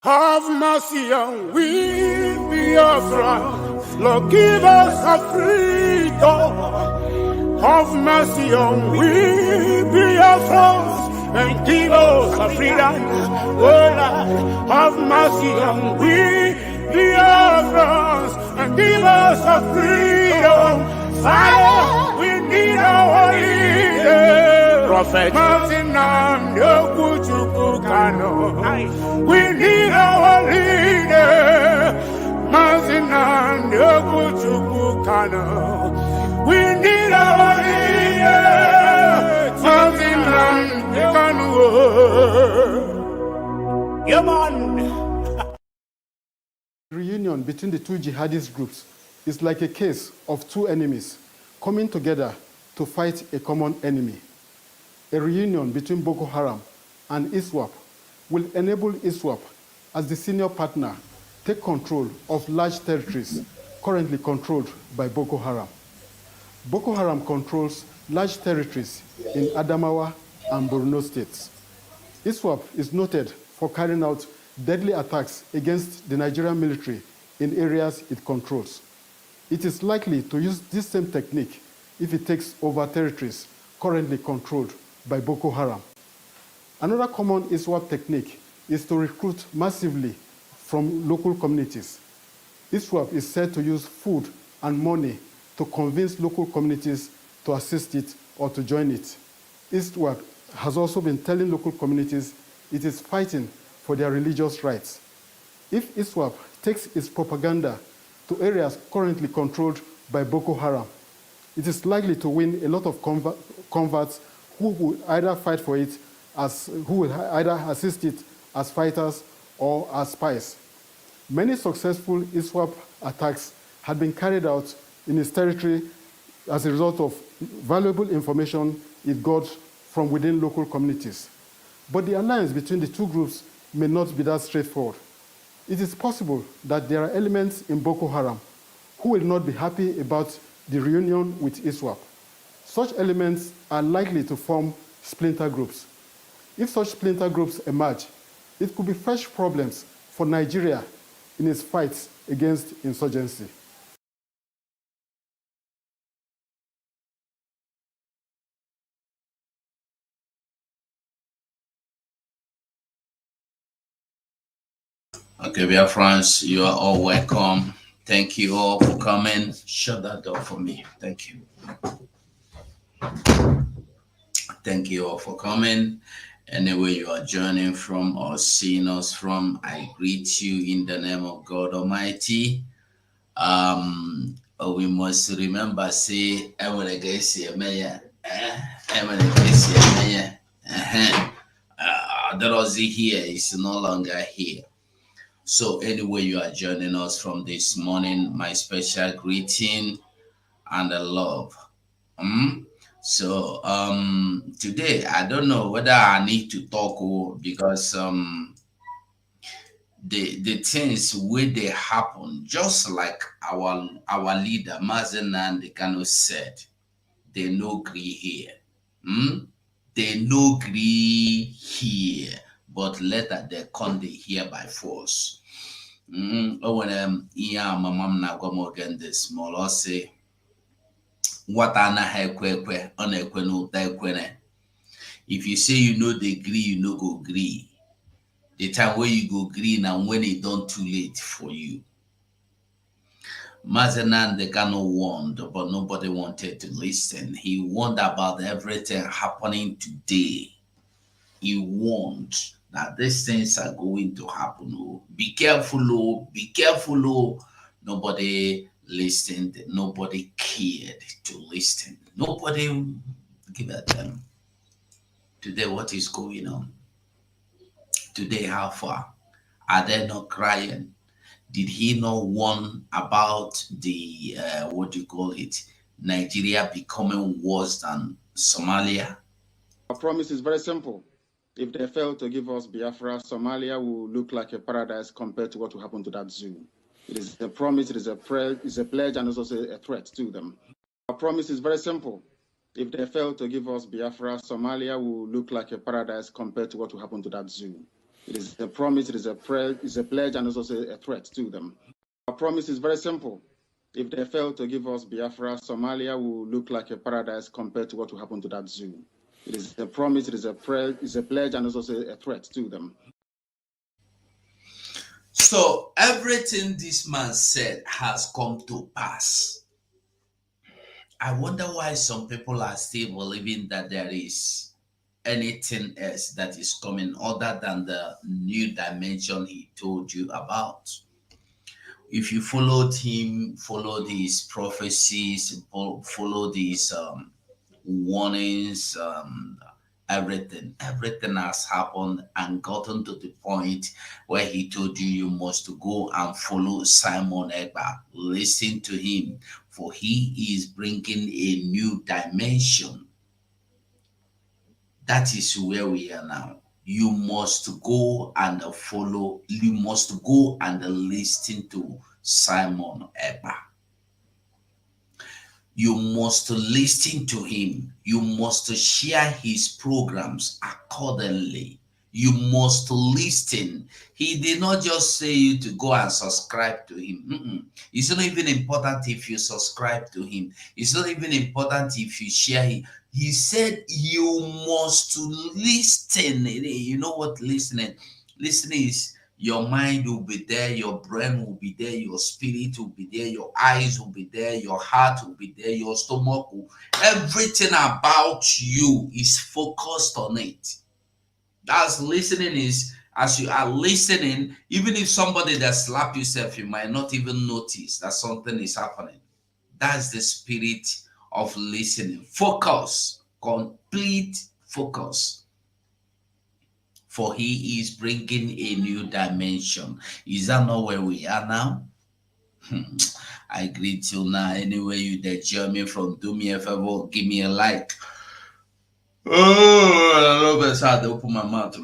Have mercy on we, Biafra. Lord, give us a freedom. Have mercy on we, Biafra. And give us a freedom. Oh Lord, have mercy on we, Biafra. And give us a freedom. Father, we need our leader. Prophet Mazi Nnamdi Kanu. We need our leader. Mazi Nnamdi Kanu. We need our leader. Mazi Nnamdi Kanu. Yeah, man. Reunion between the two jihadist groups is like a case of two enemies coming together to fight a common enemy. A reunion between Boko Haram and ISWAP will enable ISWAP, as the senior partner, take control of large territories currently controlled by Boko Haram. Boko Haram controls large territories in Adamawa and Borno states. ISWAP is noted for carrying out deadly attacks against the Nigerian military in areas it controls. It is likely to use this same technique if it takes over territories currently controlled by Boko Haram. Another common ISWAP technique is to recruit massively from local communities. ISWAP is said to use food and money to convince local communities to assist it or to join it. ISWAP has also been telling local communities it is fighting for their religious rights. If ISWAP takes its propaganda to areas currently controlled by Boko Haram, it is likely to win a lot of converts who will either fight for it who will either assist it as fighters or as spies. Many successful ISWAP attacks had been carried out in its territory as a result of valuable information it got from within local communities. But the alliance between the two groups may not be that straightforward. It is possible that there are elements in Boko Haram who will not be happy about the reunion with ISWAP. Such elements are likely to form splinter groups. If such splinter groups emerge, it could be fresh problems for Nigeria in its fights against insurgency. Okay, dear friends, you are all welcome. Thank you all for coming. Shut that door for me. Thank you. Thank you all for coming. Anywhere you are joining from or seeing us from, I greet you in the name of God Almighty. We must remember, say, Dorothy here is no longer here. So anyway, you are joining us from this morning, my special greeting and love. So today I don't know whether I need to talk because the things where they happen, just like our leader Mazi Nnamdi Kanu said, they no agree here. They no agree here, but later they come they here by force. Oh, when yeah, my mom na go again this small or say what I na ekwe on ekwe no ekwe. If you say you know they agree, you no go agree. The time where you go agree now when it done too late for you. Mazi Nnamdi Kanu warned, but nobody wanted to listen. He warned about everything happening today. He warned that these things are going to happen. Oh. Be careful, oh, be careful. Oh. Nobody listened, nobody cared to listen. Nobody give a damn. Today, what is going on? Today, how far? Are they not crying? Did he not warn about the, what do you call it, Nigeria becoming worse than Somalia? Our promise is very simple. If they fail to give us Biafra, Somalia will look like a paradise compared to what will happen to that zoo. It is a promise, it is a prayer, it's a pledge, and it's also a threat to them. Our promise is very simple. If they fail to give us Biafra, Somalia will look like a paradise compared to what will happen to that zoo. It is a promise, it is a prayer, it's a pledge, and it's also a threat to them. Our promise is very simple. If they fail to give us Biafra, Somalia will look like a paradise compared to what will happen to that zoo. It is a promise, it is a prayer, it's a pledge, and it's also a threat to them. So everything this man said has come to pass. I wonder why some people are still believing that there is anything else that is coming other than the new dimension he told you about. If you followed him, followed his prophecies, follow these warnings, everything has happened and gotten to the point where he told you you must go and follow Simon Ekpa. Listen to him, for he is bringing a new dimension. That is where we are now. You must go and follow, you must go and listen to Simon Ekpa. You must listen to him. You must share his programs accordingly. You must listen. He did not just say you to go and subscribe to him. It's not even important if you subscribe to him. It's not even important if you share it. He said you must listen. You know what listening? Listening is your mind will be there, your brain will be there, your spirit will be there, your eyes will be there, your heart will be there, your stomach will, everything about you is focused on it. That's listening. Is as you are listening, even if somebody that slapped yourself, you might not even notice that something is happening. That's the spirit of listening. Focus, complete focus. For he is bringing a new dimension. Is that not where we are now? I greet you now. Anyway, you that join me from, do me a favor, give me a like. Oh, I love it's hard to open my mouth.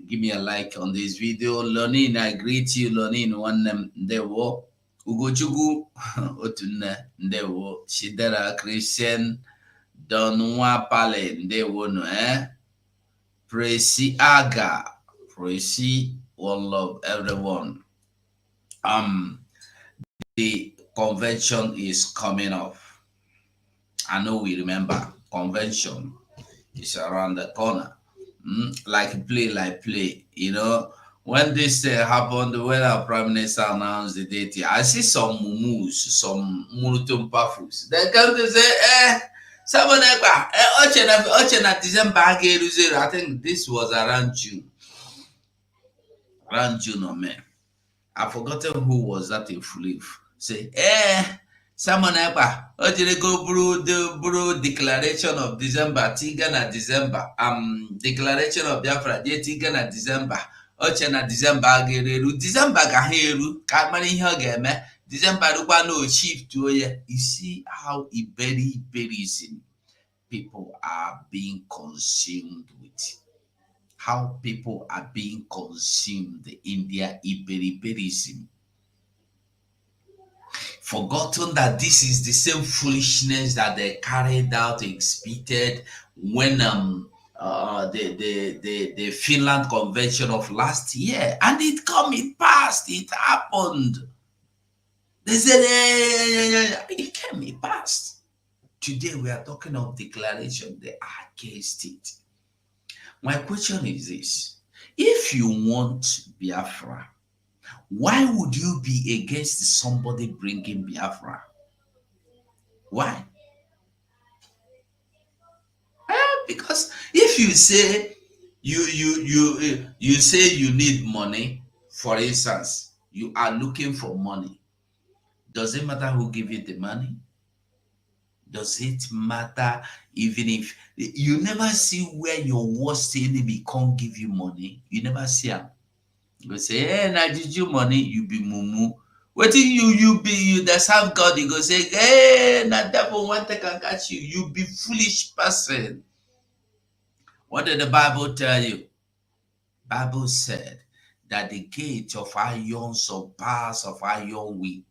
Give me a like on this video. Lonin, I greet you. Lonin, one name, Dewo. Ugochugu, Otune, Dewo. Shidera Christian, Donwa Pale, Dewo, no, Presi Aga. Presi, one love, everyone. The convention is coming up. I know we remember convention is around the corner. Like play. You know, when this happened, when our prime minister announced the date, I see some mumus, some murutum pafus. They come to say, someone Ochena December, I think this was around June. Around June or May. I've forgotten who was that in Fulif. Say, Simon Ekpa, go brew declaration of December, Tigana December, declaration of Biafra, Tigana December, Ochena December, Gereru, December Gaheru, Kamani Hogeme, December Rubano chief to you. You see how very people are being consumed with. How people are being consumed in their Iberiberism. Forgotten that this is the same foolishness that they carried out, exhibited when the Finland Convention of last year, and it passed, it happened. They said it came, it passed. Today we are talking of declaration. They are against it. My question is this: if you want Biafra, why would you be against somebody bringing Biafra? Why? Because if you say you say you need money, for instance, you are looking for money. Does it matter who give you the money? Does it matter even if you never see where your worst enemy can't give you money? You never see them. You say, hey, now did you money? You be mumu. What you be you that serve God? You go say, hey, now devil want to catch you. You be foolish person. What did the Bible tell you? Bible said that the gates of iron, of bars of iron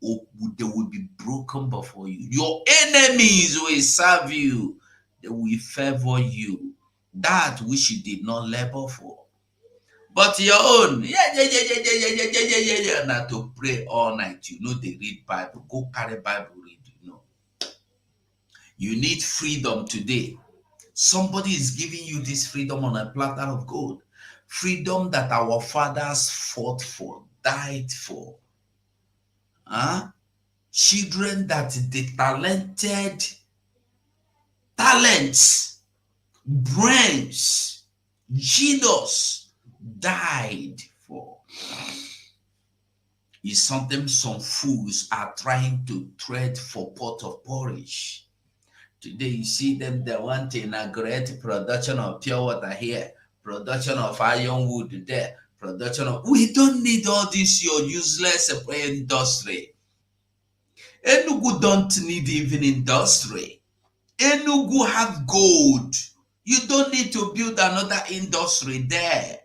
they will be broken before you. Your enemies will serve you. They will favor you. That which you did not labor for. But your own, yeah. Now to pray all night, you know they read Bible. Go carry Bible read, you know. You need freedom today. Somebody is giving you this freedom on a platter of gold. Freedom that our fathers fought for, died for. Children that the talented talents, brains, genius died for. Is something some fools are trying to trade for pot of porridge. Today you see them, they want to inaugurate production of pure water here, production of ironwood there, production of... We don't need all this your useless industry. Enugu don't need even industry. Enugu have gold. You don't need to build another industry there.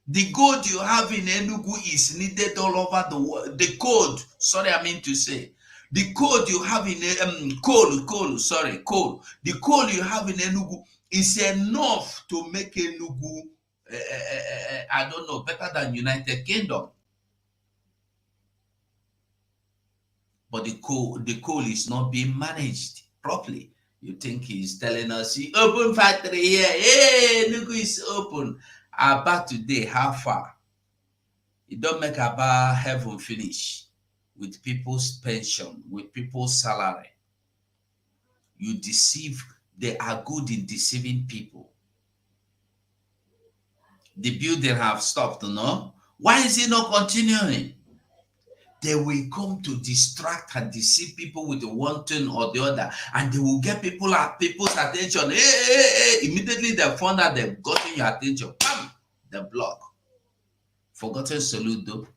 The gold you have in Enugu is needed all over the world. The gold, sorry, I mean to say, the coal you have in coal. The coal you have in Enugu is enough to make Enugu, I don't know, better than United Kingdom. But the coal is not being managed properly. You think he's telling us, open factory here, hey, Enugu is open. About today, how far? It don't make about heaven finish. With people's pension, with people's salary. You deceive, they are good in deceiving people. The building have stopped, no? Why is it not continuing? They will come to distract and deceive people with the one thing or the other, and they will get people's attention. Hey. Immediately they found out they've gotten your attention. Bam! The block. Forgotten salute though.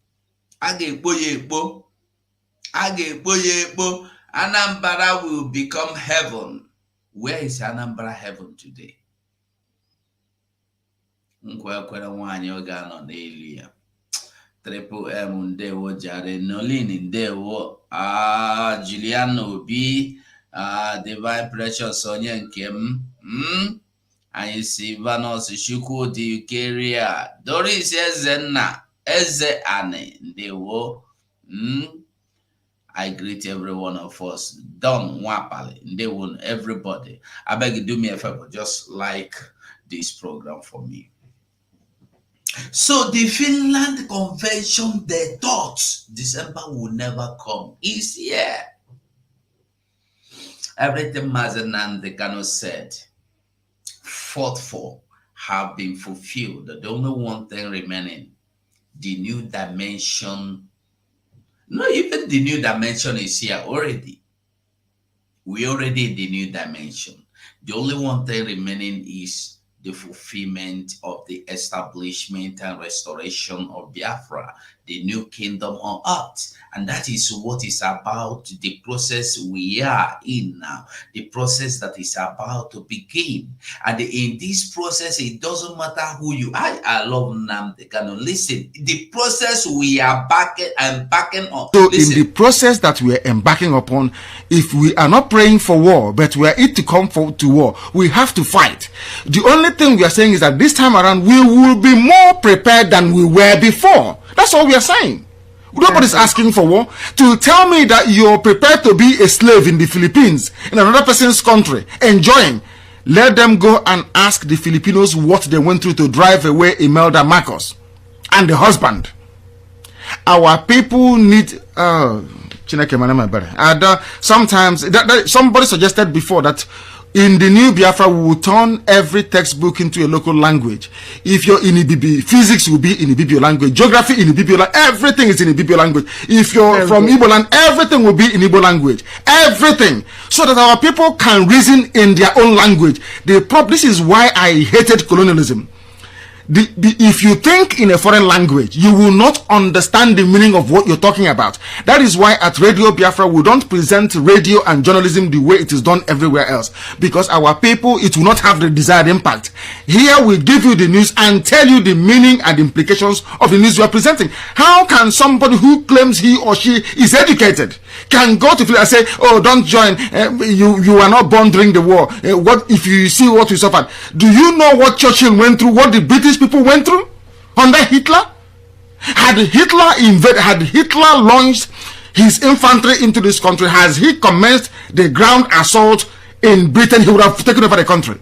Anambra will become heaven. Where is Anambra heaven today? Triple M ndewo jare Nolin ndewo Juliano B Divine Precious Sonia Nkem anyị si Vanos Chukwu di Ukeria Doris Ezenna Eze Ane ndewo I greet every one of us. Don Wapale, ndewo everybody. I beg you do me a favor, just like this program for me. So the Finland Convention, they thought December will never come, is here. Everything Mazi Nnamdi Kanu said, fought for, have been fulfilled. The only one thing remaining, the new dimension. No, even the new dimension is here already. We already in the new dimension. The only one thing remaining is the fulfillment of the establishment and restoration of Biafra, the new kingdom on earth. And that is what is about the process we are in now, the process that is about to begin. And in this process, it doesn't matter who you are. I love Nnamdi Kanu. Listen, the process we are embarking on. So listen. In the process that we are embarking upon, if we are not praying for war, but we are it to come to war, we have to fight. The only thing we are saying is that this time around, we will be more prepared than we were before. That's all we are saying. Nobody's asking for war. To tell me that you're prepared to be a slave in the Philippines, in another person's country, enjoying, let them go and ask the Filipinos what they went through to drive away Imelda Marcos and the husband. Our people need sometimes somebody suggested before that in the new Biafra we will turn every textbook into a local language. If you're in Ibibio, physics will be in Ibibio language, geography in Ibibio language, everything is in Ibibio language. If you're from Igbo land, everything will be in Igbo language. Everything. So that our people can reason in their own language. This is why I hated colonialism. If you think in a foreign language, you will not understand the meaning of what you're talking about. That is why at Radio Biafra, we don't present radio and journalism the way it is done everywhere else. Because our people, it will not have the desired impact. Here we give you the news and tell you the meaning and implications of the news you are presenting. How can somebody who claims he or she is educated can go to and say, oh, don't join, you are not born during the war. What if you see what we suffered? Do you know what Churchill went through, what the British people went through under Hitler? Had Hitler launched his infantry into this country, has he commenced the ground assault in Britain, he would have taken over the country.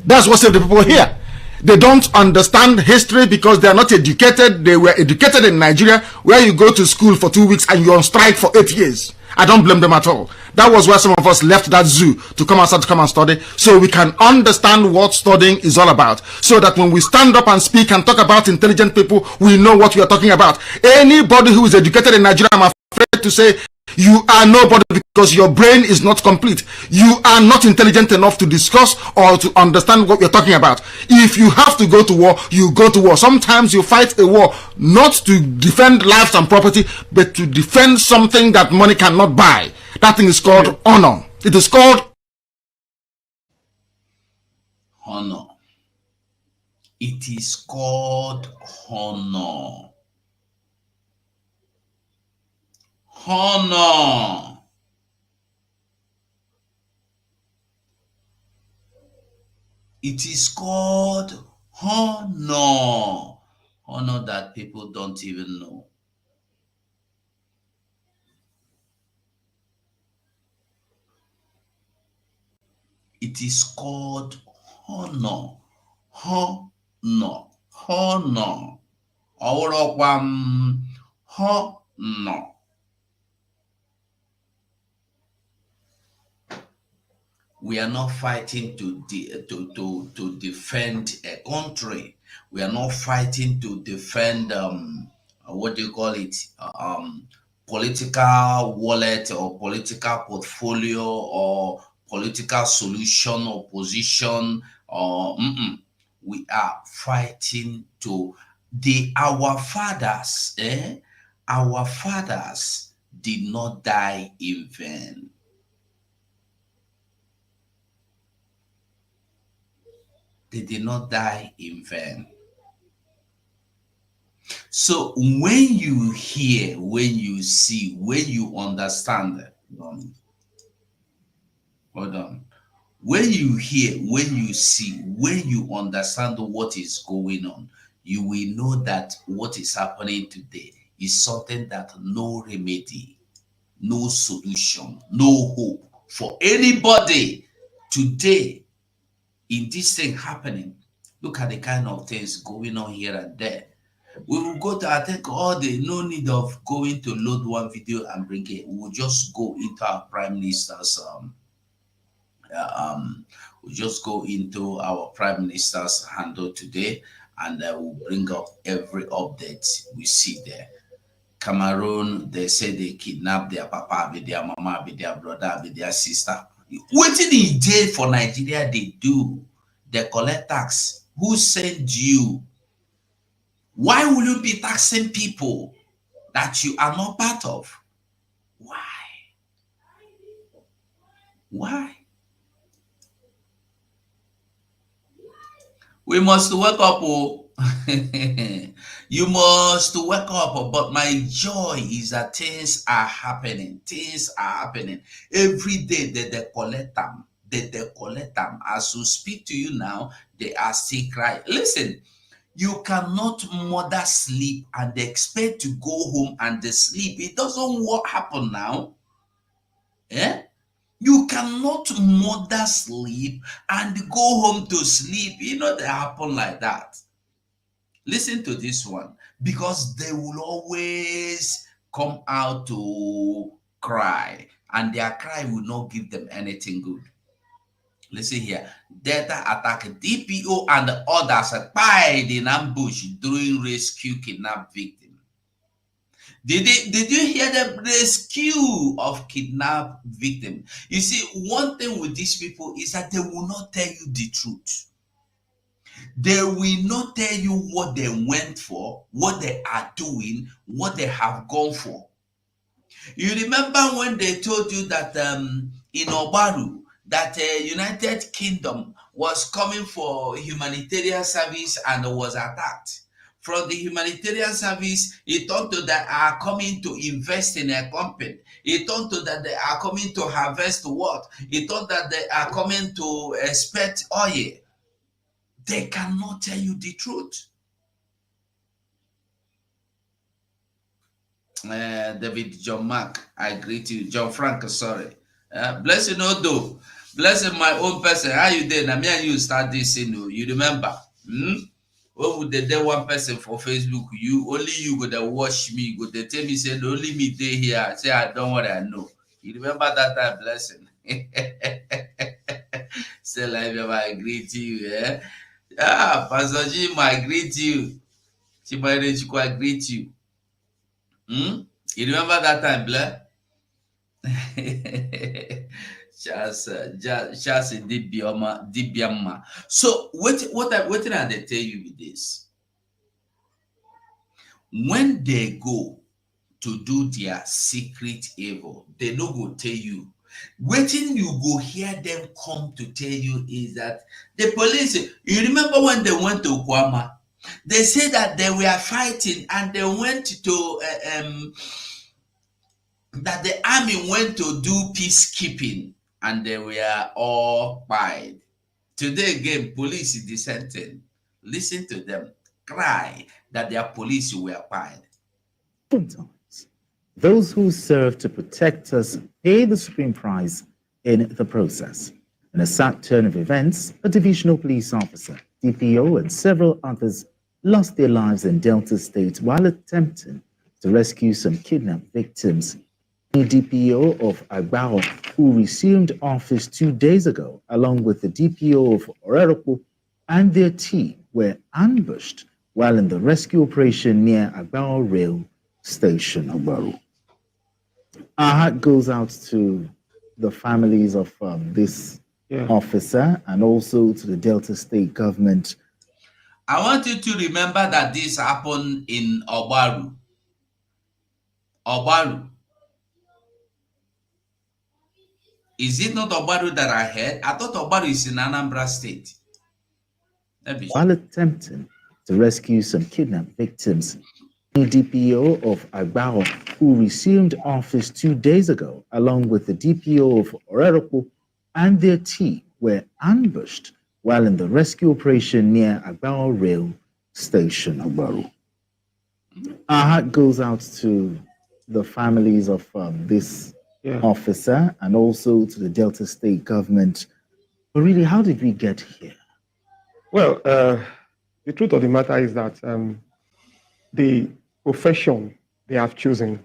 That's what saved the people here. They don't understand history because they are not educated. They were educated in Nigeria, where you go to school for 2 weeks and you're on strike for 8 years. I don't blame them at all. That was why some of us left that zoo to come outside to come and study, so we can understand what studying is all about. So that when we stand up and speak and talk about intelligent people, we know what we are talking about. Anybody who is educated in Nigeria, I'm afraid to say, you are nobody because your brain is not complete. You are not intelligent enough to discuss or to understand what you're talking about. If you have to go to war, you go to war. Sometimes you fight a war not to defend lives and property, but to defend something that money cannot buy. That thing is called honor. It is called honor. It is called honor. Honor. It is called honor. Honor that people don't even know. It is called honor. Honor. Honor. Honor. We are not fighting to defend a country. We are not fighting to defend what do you call it? Political wallet or political portfolio or political solution or position or we are fighting to our fathers. Our fathers did not die in vain. They did not die in vain. So when you hear, when you see, when you understand, hold on. When you hear, when you see, when you understand what is going on, you will know that what is happening today is something that no remedy, no solution, no hope for anybody today. In this thing happening, look at the kind of things going on here and there. We will go to, I think, all the no need of going to load one video and bring it. We will just go into our prime minister's we'll just go into our prime minister's handle today, and we'll bring up every update we see there. Cameroon, they say they kidnapped their papa, with their mama, with their brother, with their sister. What did they did for Nigeria? They do. They collect tax. Who sent you? Why will you be taxing people that you are not part of? Why? Why? We must wake up. Oh. You must wake up. But my joy is that things are happening. Things are happening. Every day they collect them. They collect them. As we speak to you now, they are still crying. Listen, you cannot mother sleep and expect to go home and sleep. It doesn't happen now. Eh? You cannot mother sleep and go home to sleep. You know they happen like that. Listen to this one, because they will always come out to cry, and their cry will not give them anything good. Listen here. Delta attack DPO and others spied in ambush during rescue kidnapped victim. Did you hear the rescue of kidnapped victim? You see, one thing with these people is that they will not tell you the truth. They will not tell you what they went for, what they are doing, what they have gone for. You remember when they told you that in Obaru, that United Kingdom was coming for humanitarian service and was attacked. From the humanitarian service, it turned to that are coming to invest in a company. It turned to that they are coming to harvest what? It turned that they are coming to expect oil. They cannot tell you the truth. David John Mark, I greet you. John Frank, sorry. Blessing Odo. Blessing my own person. How you doing? Me and you start this, you remember? What would they do one person for Facebook? Only you go to watch me, go to tell me, say, only me day here. Say, I don't want to know. You remember that time, Blessing? Say, like, I greet you, Pastor Jim, I greet you. I greet you. You remember that time, Blair? Charles Dibiama. So what did I tell you with this? When they go to do their secret evil, they no go tell you. Waiting you go hear them come to tell you is that the police, you remember when they went to Guama, they said that they were fighting and they went to that the army went to do peacekeeping and they were all quiet. Today again, police is dissenting. Listen to them cry that their police were quiet. Sometimes those who serve to protect us pay the supreme price in the process. In a sad turn of events, a divisional police officer, DPO, and several others lost their lives in Delta State while attempting to rescue some kidnapped victims. The DPO of Agbao, who resumed office 2 days ago, along with the DPO of Oreroko and their team, were ambushed while in the rescue operation near Agbao Rail Station, Ogbaru. Our heart goes out to the families of this officer and also to the Delta State government. I want you to remember that this happened in Ogbaru. Ogbaru. Is it not Ogbaru that I heard? I thought Ogbaru is in Anambra State. While attempting to rescue some kidnapped victims, the DPO of Agbao, who resumed office 2 days ago, along with the DPO of Oreroko and their team, were ambushed while in the rescue operation near Agbao Rail Station, Ogbaru. Our heart goes out to the families of this officer and also to the Delta State government. But really, how did we get here? Well, the truth of the matter is that the profession they have chosen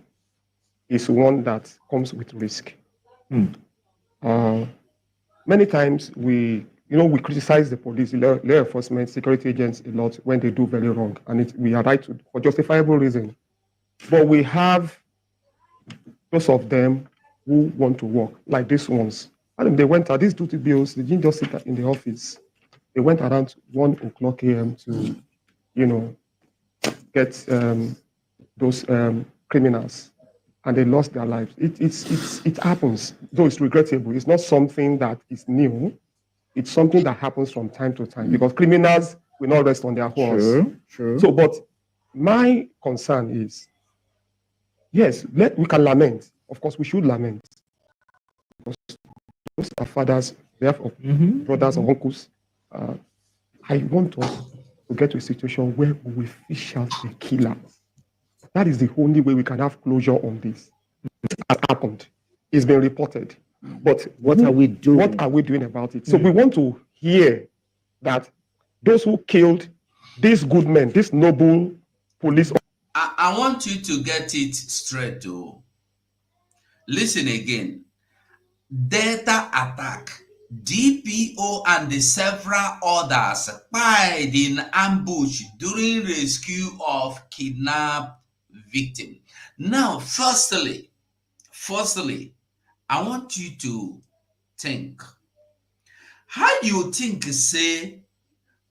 is one that comes with risk. Many times we criticize the police, law enforcement, security agents a lot when they do very wrong, and we are right for justifiable reason. But we have those of them who want to work, like these ones. And they went at these duty bills, they didn't just sit in the office. They went around 1 o'clock a.m. to, get those criminals, and they lost their lives. It happens, though it's regrettable. It's not something that is new. It's something that happens from time to time because criminals will not rest on their horse. Sure. So, but my concern is, yes, we can lament. Of course, we should lament. Because those are fathers, they have brothers or uncles. I want us to get to a situation where we fish out the killer. That is the only way we can have closure on this. It has happened. It's been reported. But what are we doing? What are we doing about it? So we want to hear that those who killed these good men, these noble police. I want you to get it straight, though. Listen again. Delta attack. DPO and the several others died in ambush during rescue of kidnapped victim. Now, firstly, I want you to think. How do you think, say,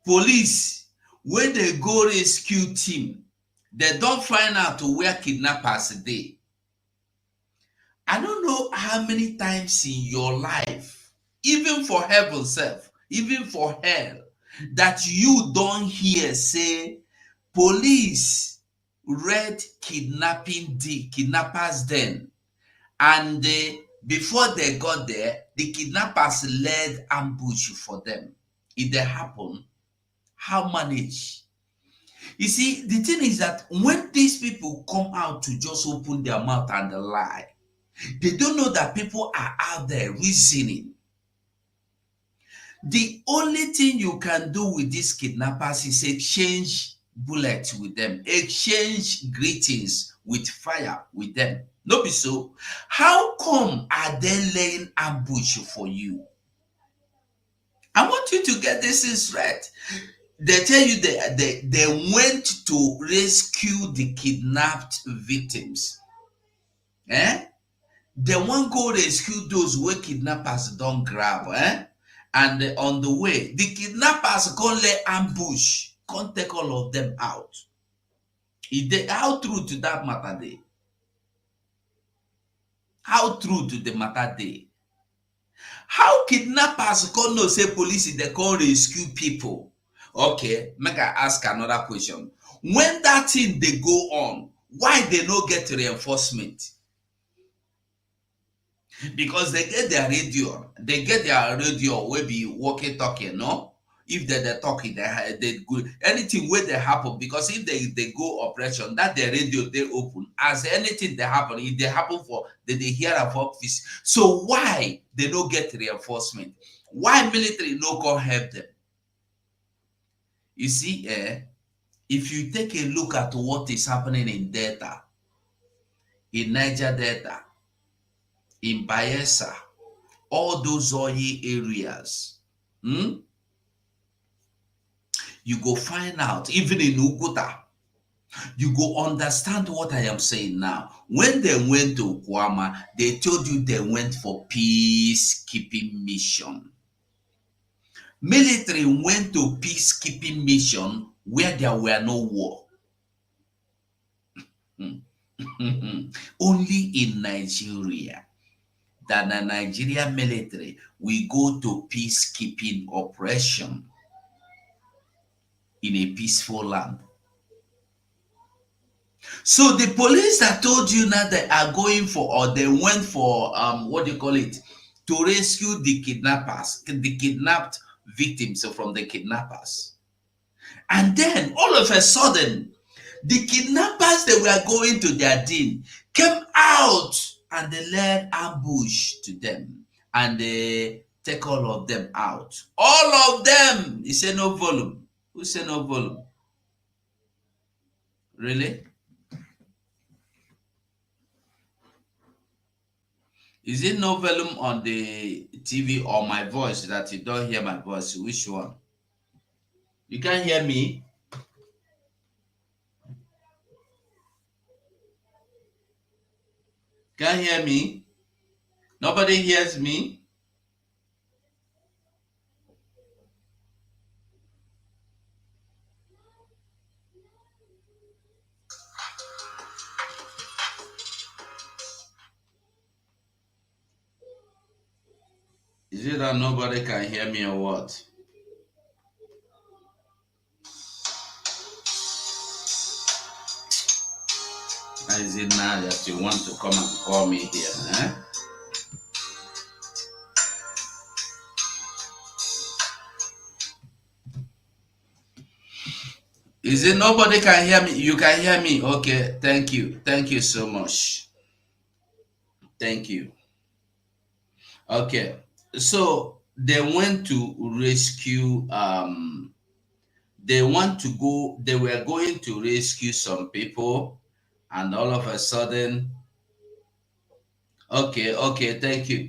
police, when they go rescue team, they don't find out where kidnappers are? I don't know how many times in your life, even for heaven's sake, even for hell, that you don't hear say police read kidnappers then, and before they got there, the kidnappers led ambush for them. If they happen, How manage? You see, the thing is that when these people come out to just open their mouth and lie, they don't know that people are out there reasoning. The only thing you can do with these kidnappers is exchange bullets with them, exchange greetings with fire with them. No be so. How come are they laying ambush for you? I want you to get this in straight. They tell you they went to rescue the kidnapped victims. Eh? They won't go rescue those where kidnappers don't grab. And on the way, the kidnappers go lay ambush, can't take all of them out. How true to that matter day? How true to the matter day? How kidnappers can know say police they can rescue people? Okay, make I ask another question. When that thing they go on, why they no get reinforcement? Because they get their radio will be walkie talkie, no? If they're talking, they good anything where they happen, because if they go operation, that the radio they open as anything they happen, if they happen for they hear of office. So why they don't get reinforcement? Why military no go help them? You see, if you take a look at what is happening in Delta, in Niger Delta, in Bayelsa, all those oil areas, you go find out, even in Ukuta, you go understand what I am saying now. When they went to Kwama, they told you they went for peacekeeping mission. Military went to peacekeeping mission where there were no war. Only in Nigeria that the Nigerian military will go to peacekeeping operation in a peaceful land. So the police that told you now they are going for, or they went for what do you call it, to rescue the kidnappers, the kidnapped victims from the kidnappers. And then all of a sudden, the kidnappers that were going to their den came out and they led ambush to them and they take all of them out. All of them. He said no volume. Who said no volume? Really? Is it no volume on the TV or my voice that you don't hear my voice? Which one? You can't hear me? Can't hear me? Nobody hears me? Is it that nobody can hear me or what? How is it now that you want to come and call me here? Eh? Is it nobody can hear me? You can hear me? Okay, thank you. Thank you so much. Thank you. Okay, so they went to rescue, they were going to rescue some people, and all of a sudden, okay, thank you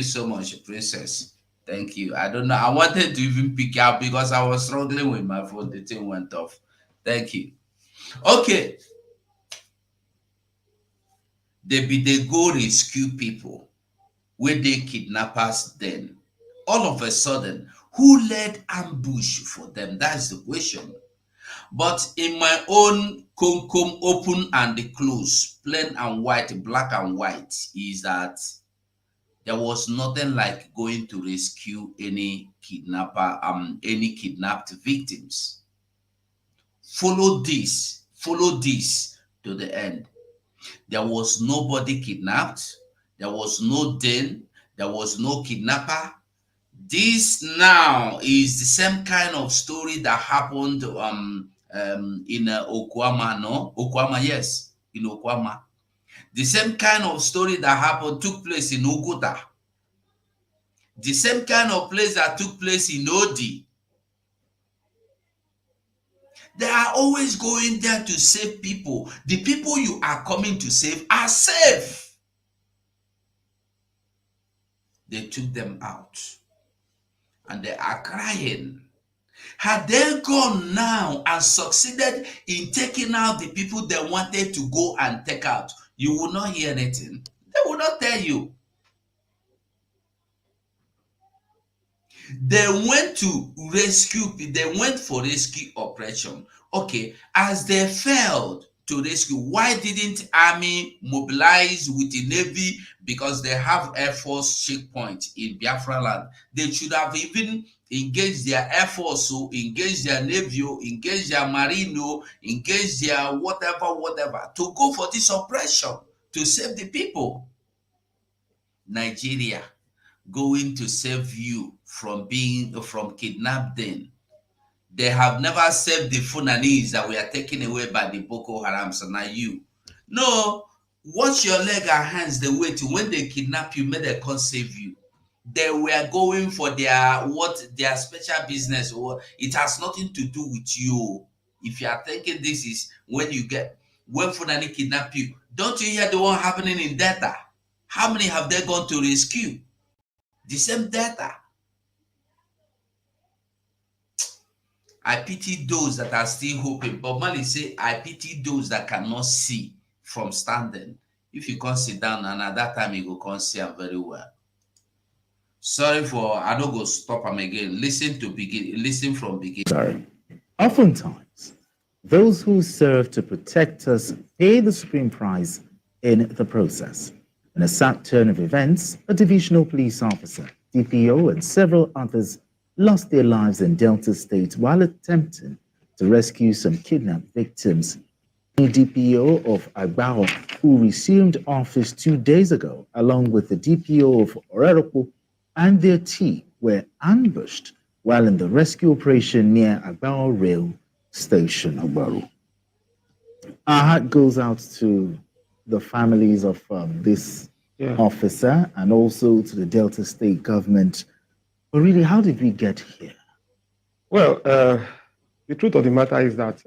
so much, Princess. Thank you. I don't know. I wanted to even pick up because I was struggling with my phone. The thing went off. Thank you. Okay. They go rescue people where they kidnappers then. All of a sudden, who led ambush for them? That's the question. But in my own come open and close, plain and white, black and white, is that there was nothing like going to rescue any kidnapped victims. Follow this to the end. There was nobody kidnapped. There was no den. There was no kidnapper. This now is the same kind of story that happened in Okwama, no? Okwama, yes, in Okwama. The same kind of story that happened took place in Uguta. The same kind of place that took place in Odi. They are always going there to save people. The people you are coming to save are safe. They took them out and they are crying. Had they gone now and succeeded in taking out the people they wanted to go and take out, you will not hear anything. They will not tell you. They went to rescue, they went for rescue operation. Okay, as they failed to rescue, why didn't army mobilize with the navy? Because they have air force checkpoint in Biafra land. They should have even engaged their air force, so engage their navy, engage their marine, engage their whatever to go for this operation to save the people. Nigeria going to save you from kidnapping. They have never saved the Fulanese that we are taken away by the Boko Haram. So now you. No, watch your leg and hands the way to when they kidnap you, may they can't save you. They were going for their special business, or it has nothing to do with you. If you are thinking this is when Fulani kidnap you, don't you hear the one happening in Delta? How many have they gone to rescue? The same data. I pity those that are still hoping. But Mali say, I pity those that cannot see from standing. If you can't sit down, and at that time you go can't see them very well. Sorry for I don't go stop them again. Listen from beginning. Sorry. Oftentimes, those who serve to protect us pay the supreme price in the process. In a sad turn of events, a divisional police officer, DPO, and several others lost their lives in Delta State while attempting to rescue some kidnapped victims. The DPO of Agbao, who resumed office 2 days ago, along with the DPO of Oreroko and their team, were ambushed while in the rescue operation near Agbao Rail Station, Agbaru. Our heart goes out to the families of this officer and also to the Delta State government. But really, how did we get here? Well, the truth of the matter is that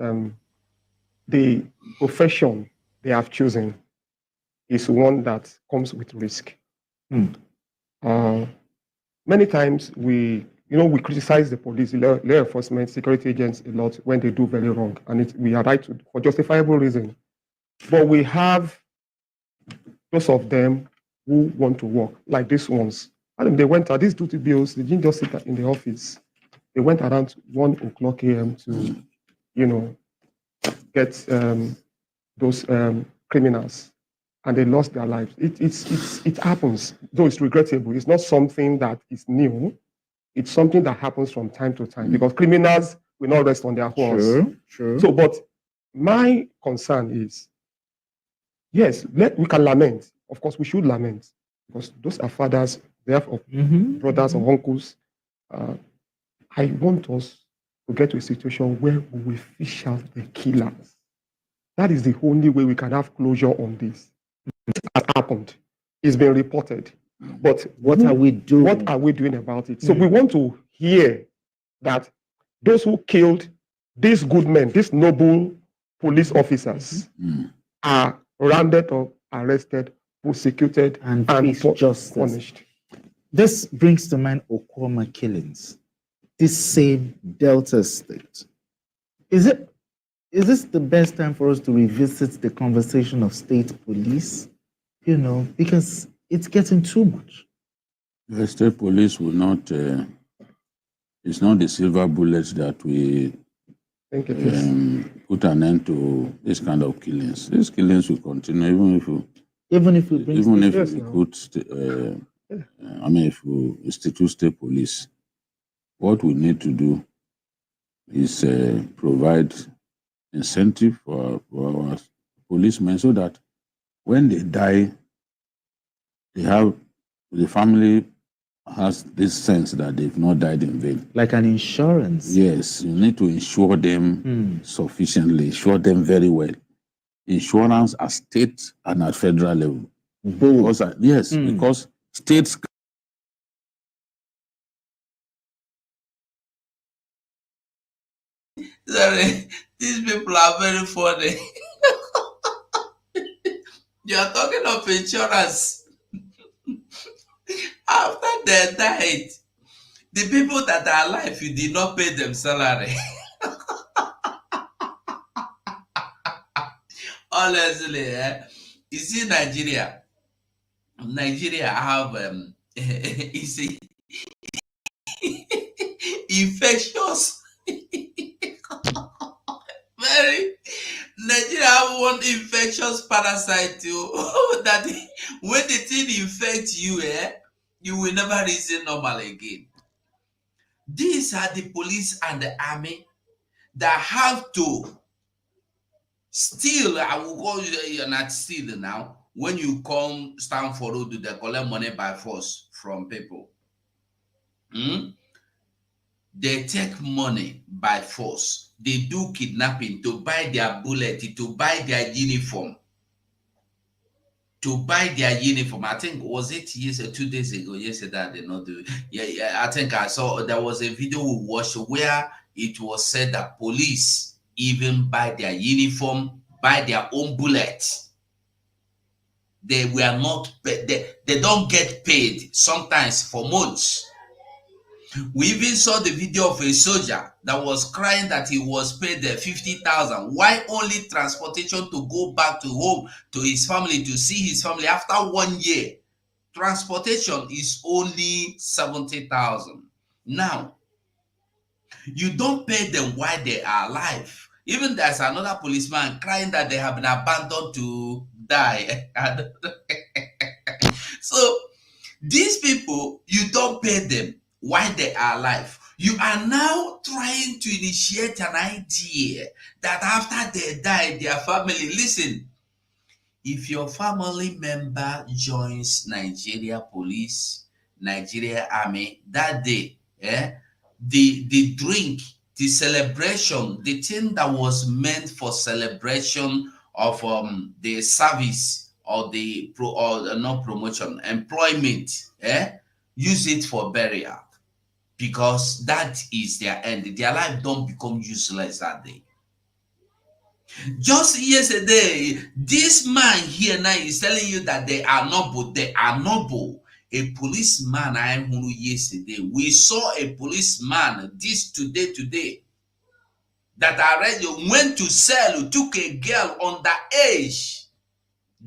the profession they have chosen is one that comes with risk. Many times we criticize the police, law enforcement, security agents a lot when they do very wrong, and we are right for justifiable reason. But we have those of them who want to work, like these ones. And they went out, these duty bills, they didn't just sit in the office. They went around 1:00 a.m. to, get those criminals, and they lost their lives. It happens, though it's regrettable. It's not something that is new. It's something that happens from time to time because criminals will not rest on their horse. Sure. So, but my concern is, yes, we can lament. Of course, we should lament because those are fathers, they have brothers or uncles. I want us to get to a situation where we will fish out the killers. That is the only way we can have closure on this. It has happened. It's been reported. But what are we doing? What are we doing about it? So we want to hear that those who killed these good men, these noble police officers, are rounded up, arrested, prosecuted, and punished. This brings to mind Okwama killings. This same Delta State. Is this the best time for us to revisit the conversation of state police? Because it's getting too much. The state police will not, it's not the silver bullet that we put an end to this kind of killings. These killings will continue even if we institute state police. What we need to do is provide incentive for our policemen so that when they die, the family has this sense that they've not died in vain. Like an insurance. Yes, you need to insure them sufficiently, insure them very well. Insurance at state and at federal level. Because, yes, because states. Sorry, these people are very funny. You are talking of insurance. After they died, the people that are alive, you did not pay them salary. Honestly, you see Nigeria. Nigeria have you see infectious very Nigeria have one infectious parasite too that when the thing infects you, you will never reason normal again. These are the police and the army that have to steal. I will call you not steal now. When you come stand for road, they collect money by force from people. They take money by force. They do kidnapping to buy their bullet, to buy their uniform. To buy their uniform. I think, was it 2 days ago? Yesterday, they not do it. Yeah. I think I saw there was a video we watched where it was said that police even buy their uniform, buy their own bullets. They were not paid. They don't get paid sometimes for months. We even saw the video of a soldier that was crying that he was paid 50,000. Why only transportation to go back to home to his family to see his family after 1 year? Transportation is only 70,000. Now, you don't pay them while they are alive. Even there's another policeman crying that they have been abandoned to die. So these people, you don't pay them while they are alive. You are now trying to initiate an idea that after they die, their family, listen, if your family member joins Nigeria police, Nigeria army, that day, the drink, the celebration, the thing that was meant for celebration of the service or the not promotion, employment, use it for burial, because that is their end. Their life don't become useless that day. Just yesterday, this man here now is telling you that they are noble. They are noble. A policeman I heard yesterday. We saw a policeman this today that already went to sell, took a girl underage,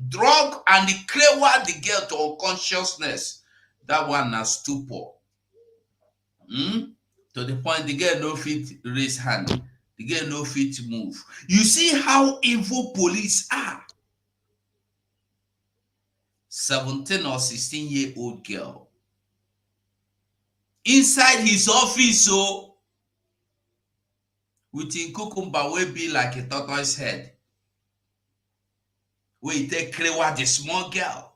drug and cleared the girl to unconsciousness. That one na stupor. To the point the girl no fit raise hand. The girl no fit move. You see how evil police are. 17 or 16-year-old girl inside his office, so with a cucumber will be like a tortoise head. We take clear the small girl.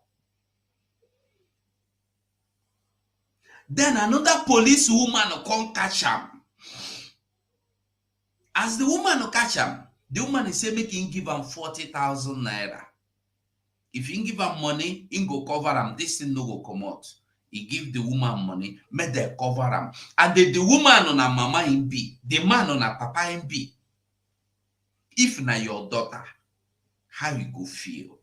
Then another police woman come catch him. As the woman catch him, the woman is saying make him give him 40,000 naira. If you give am money, he go cover am. This thing no go come out. He give the woman money, make them cover am. And the woman on a mama him be, the man on a papa him be. If na your daughter, how you go feel?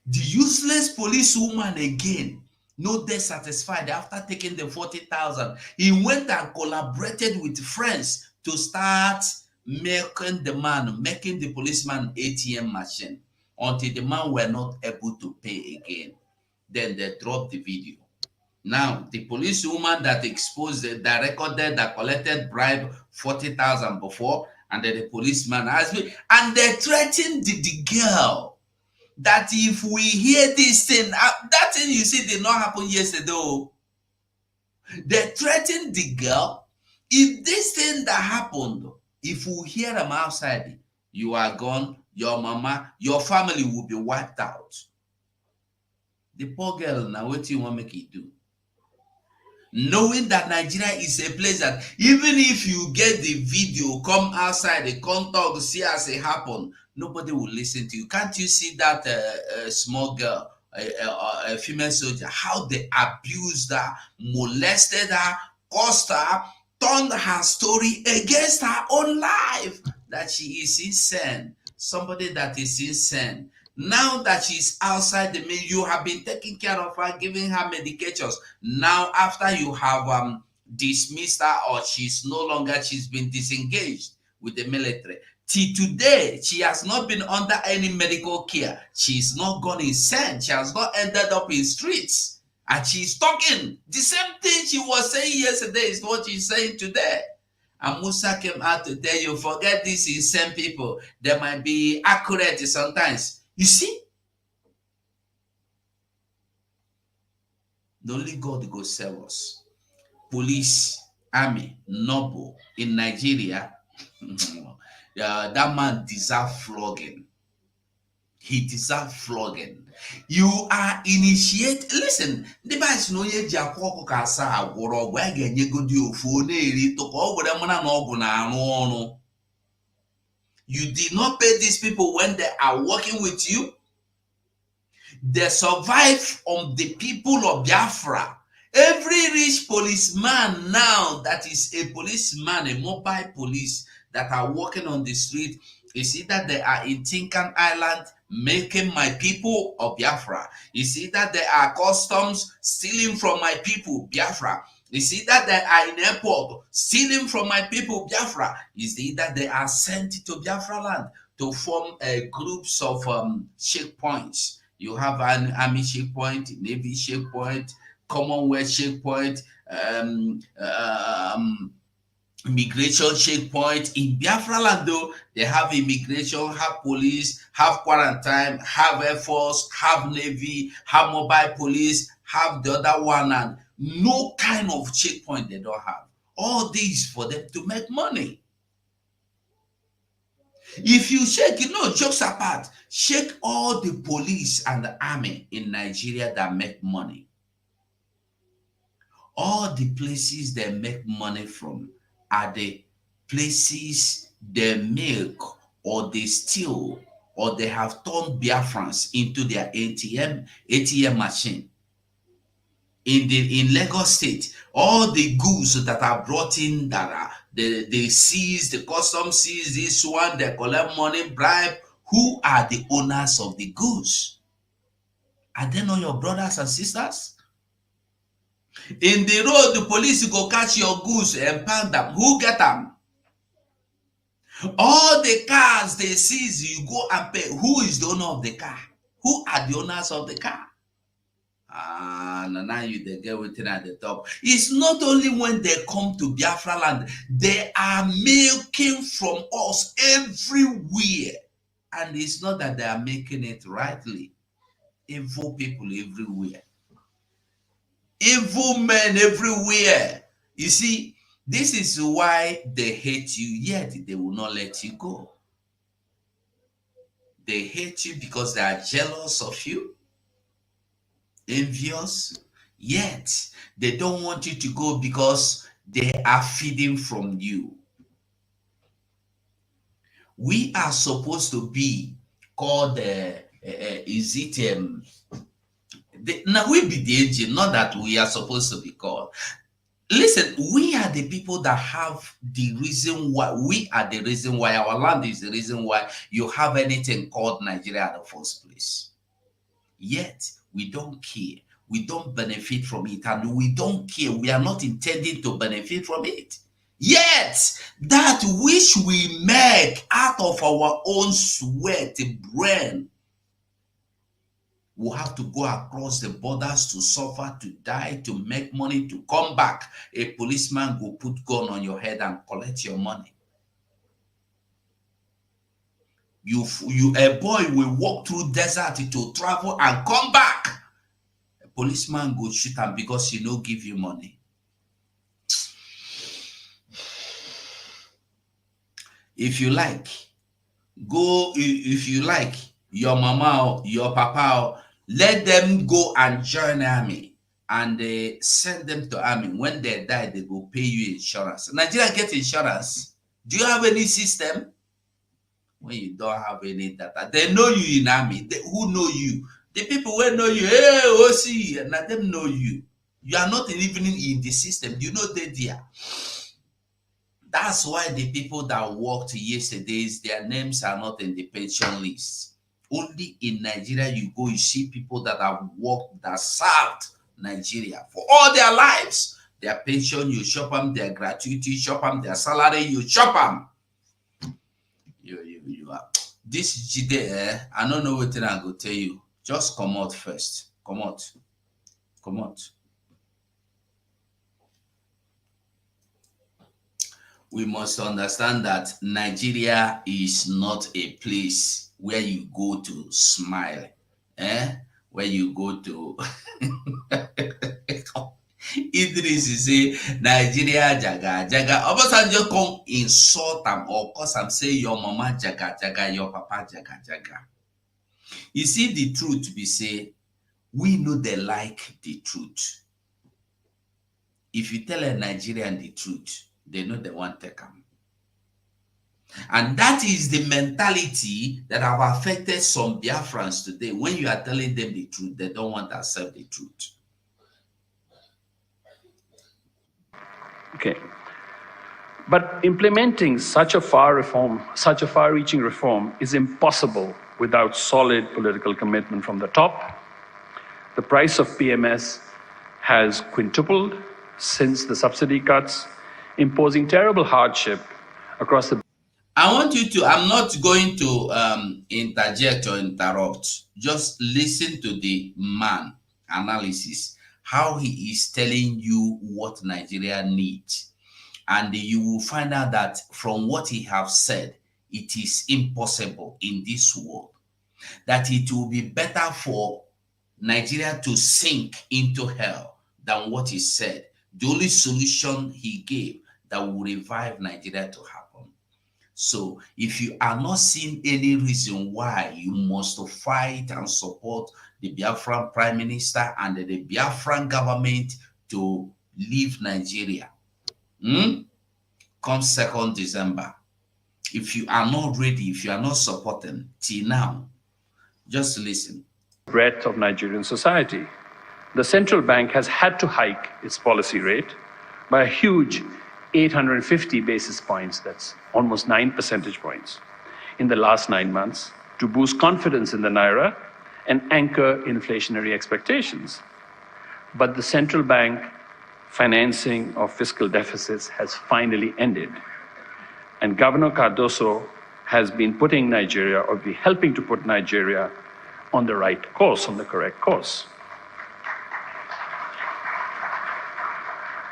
The useless police woman again, no dey satisfied after taking the 40,000. He went and collaborated with friends to start making the policeman ATM machine. Until the man were not able to pay again. Then they dropped the video. Now, the police woman that exposed it, that recorded, that collected bribe 40,000 before, and then the policeman asked me, and they threatened the girl that if we hear this thing, that thing you see did not happen yesterday. They threatened the girl, if this thing that happened, if we hear them outside, you are gone. Your mama, your family will be wiped out. The poor girl, now what do you want to make it do? knowing that Nigeria is a place that even if you get the video, come outside, the contact, see as it happen, nobody will listen to you. Can't you see that small girl, a female soldier, how they abused her, molested her, caused her, turned her story against her own life, that she is insane. Somebody that is insane. Now that she's outside the meal, you have been taking care of her, giving her medications. Now, after you have dismissed her, or she's been disengaged with the military. Till today, she has not been under any medical care. She's not gone insane. She has not ended up in streets. And she's talking. The same thing she was saying yesterday is what she's saying today. And Musa came out to tell you, forget these insane people. They might be accurate sometimes. You see? The only God go save us. Police, army, noble in Nigeria, that man deserves flogging. He deserves flogging. You are initiate. Listen, the Bible no ye jakoko kasa agworo gwa genye godi ofu na eri to ko ogwere mona na ogu na anu onu. You did not pay these people when they are working with you. They survive on the people of Biafra. Every rich policeman now that is a policeman, a mobile police that are working on the street, is either they are in Tinkan Island making my people of Biafra. Is either they are customs stealing from my people, Biafra. Is either they are in airport stealing from my people, Biafra. Is either they are sent to Biafra land to form groups of checkpoints. You have an army checkpoint, navy checkpoint, Commonwealth checkpoint, immigration checkpoint. In Biafra land though, they have immigration, have police, have quarantine, have air force, have navy, have mobile police, have the other one, and no kind of checkpoint they don't have. All these for them to make money. If you check, jokes apart, check all the police and the army in Nigeria that make money. All the places they make money from are the places they milk or they steal or they have turned Biafrans into their ATM machine. In Lagos State, all the goods that are brought in that are they seize, the custom seize this one, they collect money, bribe. Who are the owners of the goods? Are they not your brothers and sisters? In the road, the police go catch your goods and pound them. Who get them? All the cars they seize, you go and pay. Who is the owner of the car? Who are the owners of the car? Now you they get waiting at the top. It's not only when they come to Biafra land, they are milking from us everywhere. And it's not that they are making it rightly. Evil people everywhere. Evil men everywhere. You see, this is why they hate you, yet they will not let you go. They hate you because they are jealous of you, envious, yet they don't want you to go because they are feeding from you. We are supposed to be called, now we be the engine, not that we are supposed to be called. Listen, we are the people that have the reason why, we are the reason why our land is the reason why you have anything called Nigeria in the first place. Yet, we don't care. We don't benefit from it, and we don't care. We are not intending to benefit from it. Yet, that which we make out of our own sweat, brain, will have to go across the borders to suffer, to die, to make money, to come back. A policeman will put gun on your head and collect your money. A boy will walk through desert to travel and come back. A policeman will shoot him because he no give you money. If you like, go. If you like, your mama or your papa, let them go and join the army and they send them to army. When they die, they go pay you insurance. Nigeria get insurance. Do you have any system? When you don't have any data, they know you in army. Who know you? The people will know you. Hey, OC, and let them know you. You are not even in the system. You know they there. That's why the people that worked yesterdays, their names are not in the pension list. Only in Nigeria you go, you see people that have worked, that served Nigeria for all their lives. Their pension, you shop them, their gratuity, shop them, their salary, you shop them. You are. This Jide, I don't know what I go tell you. Just come out first. Come out. Come out. We must understand that Nigeria is not a place where you go to smile, where you go to Idris is say Nigeria jaga jaga. Obasanjo come insult them or cause them say your mama jaga jaga, your papa jaga jaga. You see, the truth be say, we know they like the truth. If you tell a Nigerian the truth, they know they want to come. And that is the mentality that have affected some Biafrans today. When you are telling them the truth, they don't want to accept the truth. Okay. But implementing such a far-reaching reform is impossible without solid political commitment from the top. The price of PMS has quintupled since the subsidy cuts, imposing terrible hardship across the... I want you to, I'm not going to interject or interrupt. Just listen to the man analysis, how he is telling you what Nigeria needs. And you will find out that from what he has said, it is impossible in this world. That it will be better for Nigeria to sink into hell than what he said. The only solution he gave that will revive Nigeria to happen. So if you are not seeing any reason why you must fight and support the Biafran Prime Minister and the Biafran government to leave Nigeria, come 2nd December, if you are not ready, if you are not supporting till now, just listen. Breadth of Nigerian society. The central bank has had to hike its policy rate by a huge 850 basis points, that's almost 9 percentage points, in the last 9 months to boost confidence in the Naira and anchor inflationary expectations. But the central bank financing of fiscal deficits has finally ended. And Governor Cardoso has been putting Nigeria, or be helping to put Nigeria on the right course, on the correct course.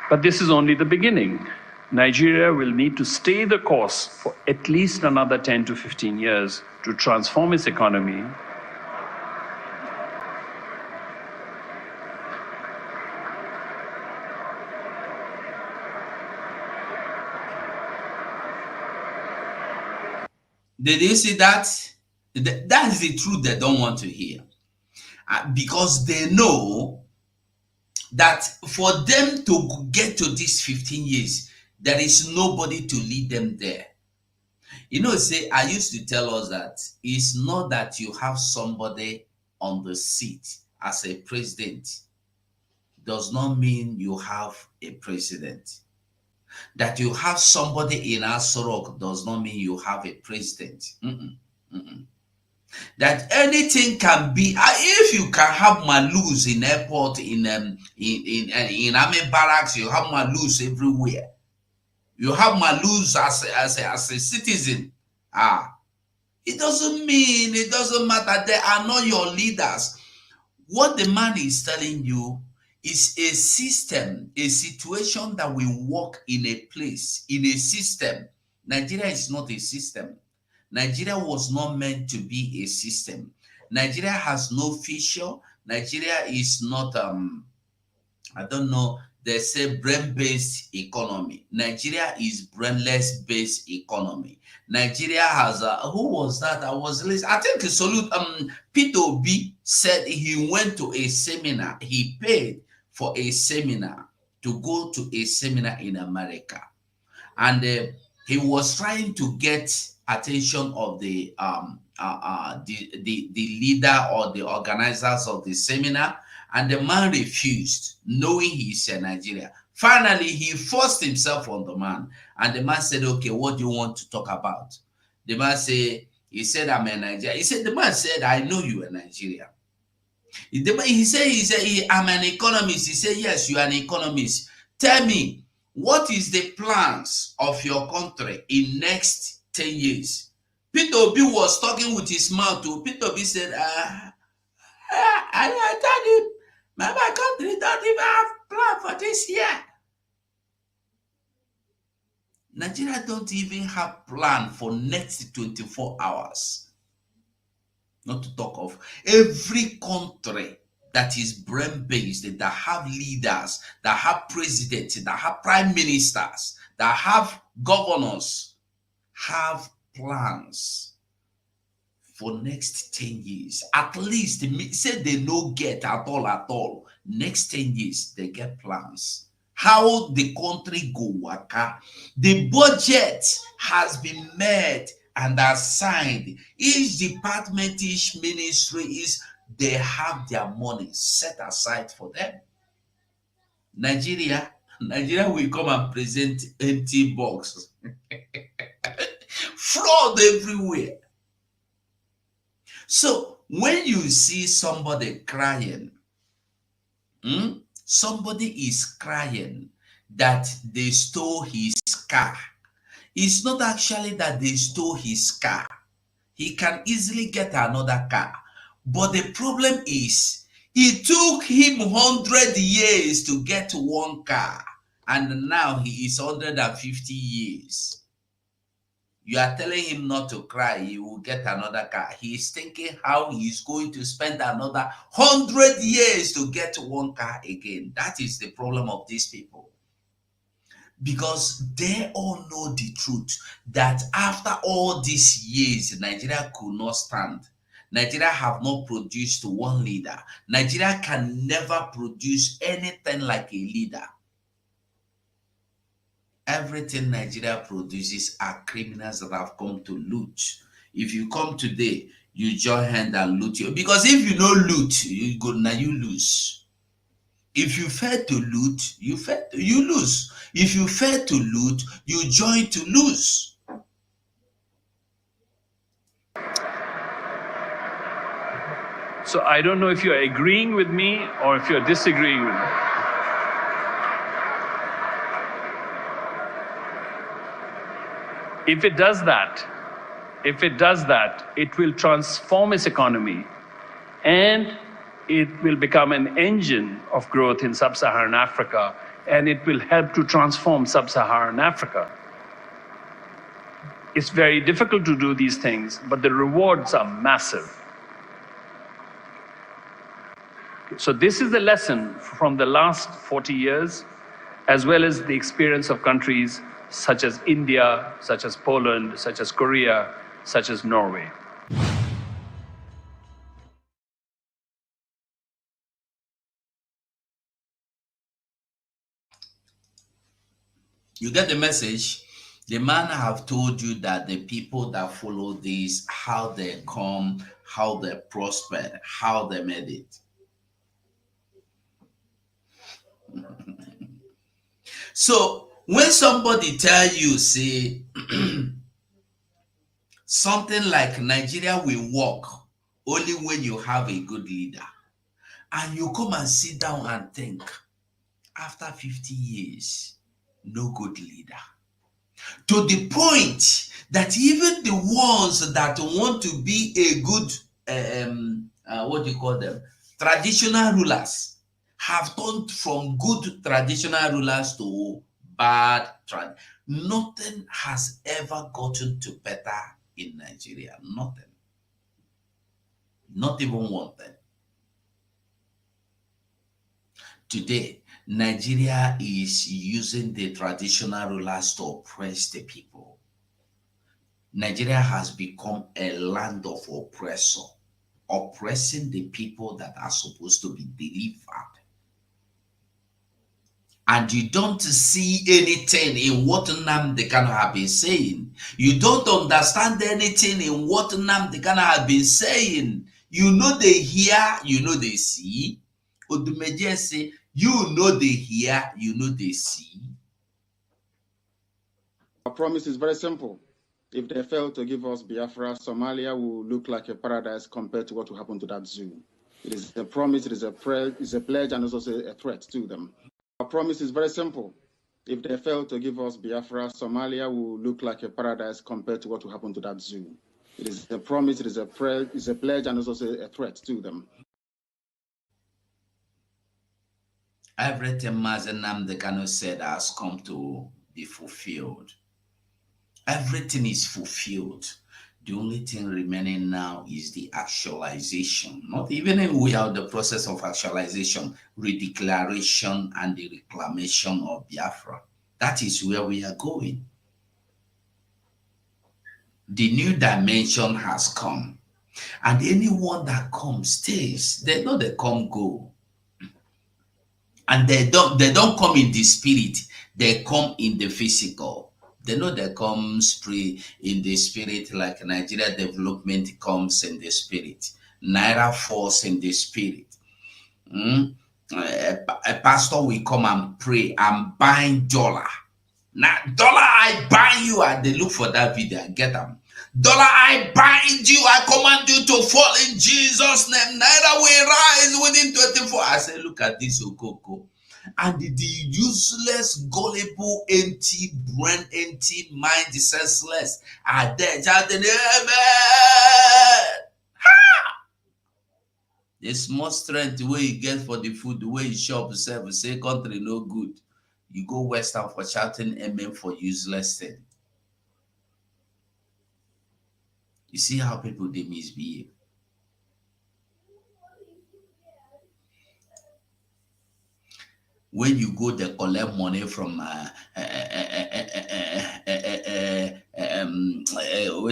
But this is only the beginning. Nigeria will need to stay the course for at least another 10 to 15 years to transform its economy. Did you see that? That is the truth they don't want to hear. Because they know that for them to get to these 15 years, there is nobody to lead them there. You know, say, I used to tell us that it's not that you have somebody on the seat as a president does not mean you have a president. That you have somebody in Asorok does not mean you have a president. That anything can be, if you can have Malus in airport, in army barracks, you have Malus everywhere. You have Malus as a citizen. It doesn't mean, it doesn't matter. They are not your leaders. What the man is telling you is a system, a situation that will work in a place, in a system. Nigeria is not a system. Nigeria was not meant to be a system. Nigeria has no feature. Nigeria is not, I don't know, they say brain-based economy. Nigeria is brainless-based economy. Nigeria has who was that? I was listening. I think Peter Obi said he went to a seminar. He paid for a seminar, to go to a seminar in America. And he was trying to get attention of the leader or the organizers of the seminar, and the man refused, knowing he's a Nigerian. Finally, he forced himself on the man, and the man said, "Okay, what do you want to talk about?" The man said, "He said I'm a Nigerian." The man said, "I know you are Nigerian." He said, "I'm an economist." He said, "Yes, you are an economist. Tell me, what is the plans of your country in next 10 years? Peter Obi was talking with his mouth. Peter Obi said, I told him, my country don't even have plan for this year. Nigeria don't even have plan for next 24 hours. Not to talk of every country that is brain-based, that have leaders, that have presidents, that have prime ministers, that have governors, have plans for next 10 years. At least, say they no get at all. Next 10 years, they get plans. How the country go waka. The budget has been made and assigned. Each department, each ministry they have their money set aside for them. Nigeria will come and present empty box. Fraud everywhere. So when you see somebody crying, somebody is crying that they stole his car. It's not actually that they stole his car. He can easily get another car. But the problem is, it took him 100 years to get one car. And now he is 150 years. You are telling him not to cry, he will get another car. He is thinking how he is going to spend another 100 years to get one car again. That is the problem of these people. Because they all know the truth that after all these years, Nigeria could not stand. Nigeria have not produced one leader. Nigeria can never produce anything like a leader. Everything Nigeria produces are criminals that have come to loot. If you come today, you join hand and loot you. Because if you don't loot, you go now, you lose. If you fail to loot, you lose. If you fail to loot, you join to lose. So I don't know if you're agreeing with me or if you're disagreeing with me. If it does that, it will transform its economy and it will become an engine of growth in sub-Saharan Africa, and it will help to transform sub-Saharan Africa. It's very difficult to do these things, but the rewards are massive. So this is the lesson from the last 40 years, as well as the experience of countries such as India, such as Poland, such as Korea, such as Norway. You get the message? The man have told you that the people that follow this, how they come, how they prospered, how they made it. So when somebody tell you, say, something like Nigeria will work only when you have a good leader, and you come and sit down and think, after 50 years, no good leader. To the point that even the ones that want to be a good, what do you call them, traditional rulers, have turned from good traditional rulers to bad. Nothing has ever gotten to better in Nigeria. Nothing. Not even one thing. Today, Nigeria is using the traditional rulers to oppress the people. Nigeria has become a land of oppressing the people that are supposed to be delivered. and you don't see anything in what Nnamdi Kanu have been saying. You don't understand anything in what Nnamdi Kanu have been saying. You know they hear, you know they see. Odumeje say, you know they hear, you know they see. Our promise is very simple. If they fail to give us Biafra, Somalia will look like a paradise compared to what will happen to that zoo. It is a promise, it is a prayer, it's a pledge, and it's also a threat to them. Our promise is very simple. If they fail to give us Biafra, Somalia will look like a paradise compared to what will happen to that zoo. It is a promise, it is a prayer, it's a pledge, and it's also a threat to them. Everything Mazi Nnamdi Kanu said has come to be fulfilled. Everything is fulfilled. The only thing remaining now is the actualization. Not even if we are in the process of actualization, redeclaration and the reclamation of Biafra. That is where we are going. The new dimension has come. And anyone that comes stays. They know they come go. And they don't come in the spirit. They come in the physical. They know they come in the spirit, like Nigeria development comes in the spirit. Naira falls in the spirit. A pastor will come and pray and bind dollar. Now, dollar, I bind you. And they look for that video and get them. Dollar, I bind you. I command you to fall in Jesus' name. Naira will rise within 24. I say, look at this Okoko. And the useless, gullible, empty brain, empty mind, senseless are there. Chanting, amen. The small strength the way you get for the food, the way you shop yourself, say country no good. You go western for shouting amen for useless thing. You see how people they misbehave. When you go to collect money from what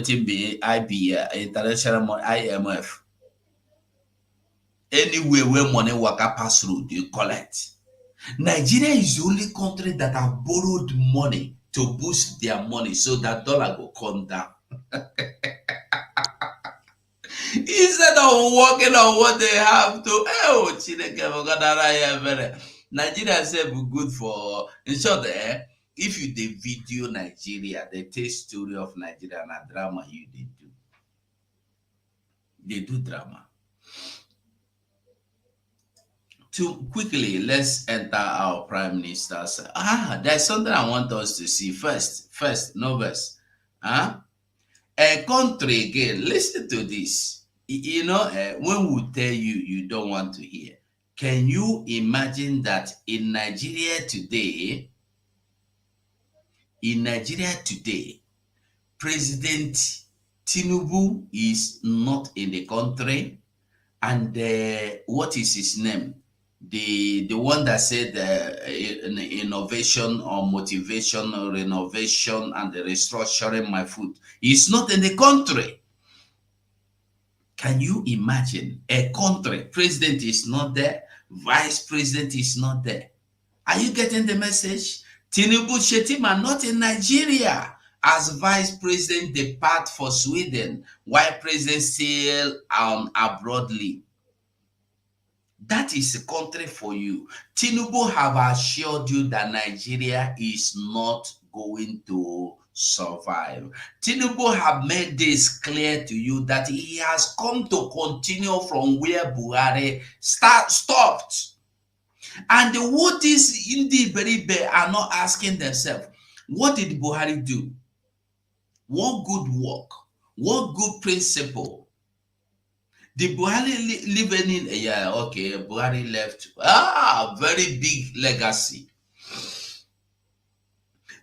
it be IB, international money, IMF, anywhere where money waka pass through, you collect. Nigeria is the only country that have borrowed money to boost their money so that dollar will come down. Instead of working on what they have to, Nigeria self good for, in short, if you the video Nigeria, they take story of Nigeria and drama you they do. They do drama. To quickly, let's enter our prime ministers. There's something I want us to see first, no verse. A country again, listen to this. You know, when we tell you, you don't want to hear. Can you imagine that in Nigeria today, President Tinubu is not in the country, and what is his name? The one that said innovation or motivation or renovation and the restructuring my food is not in the country. Can you imagine a country? President is not there. Vice president is not there. Are you getting the message? Tinubu Shetima not in Nigeria. As vice president depart for Sweden, while president still abroadly. That is a country for you. Tinubu have assured you that Nigeria is not going to survive. Tinubu have made this clear to you that he has come to continue from where Buhari stopped. And what is Indi Beribe are not asking themselves, what did Buhari do? What good work? What good principle? The Buhari living in, Buhari left, very big legacy.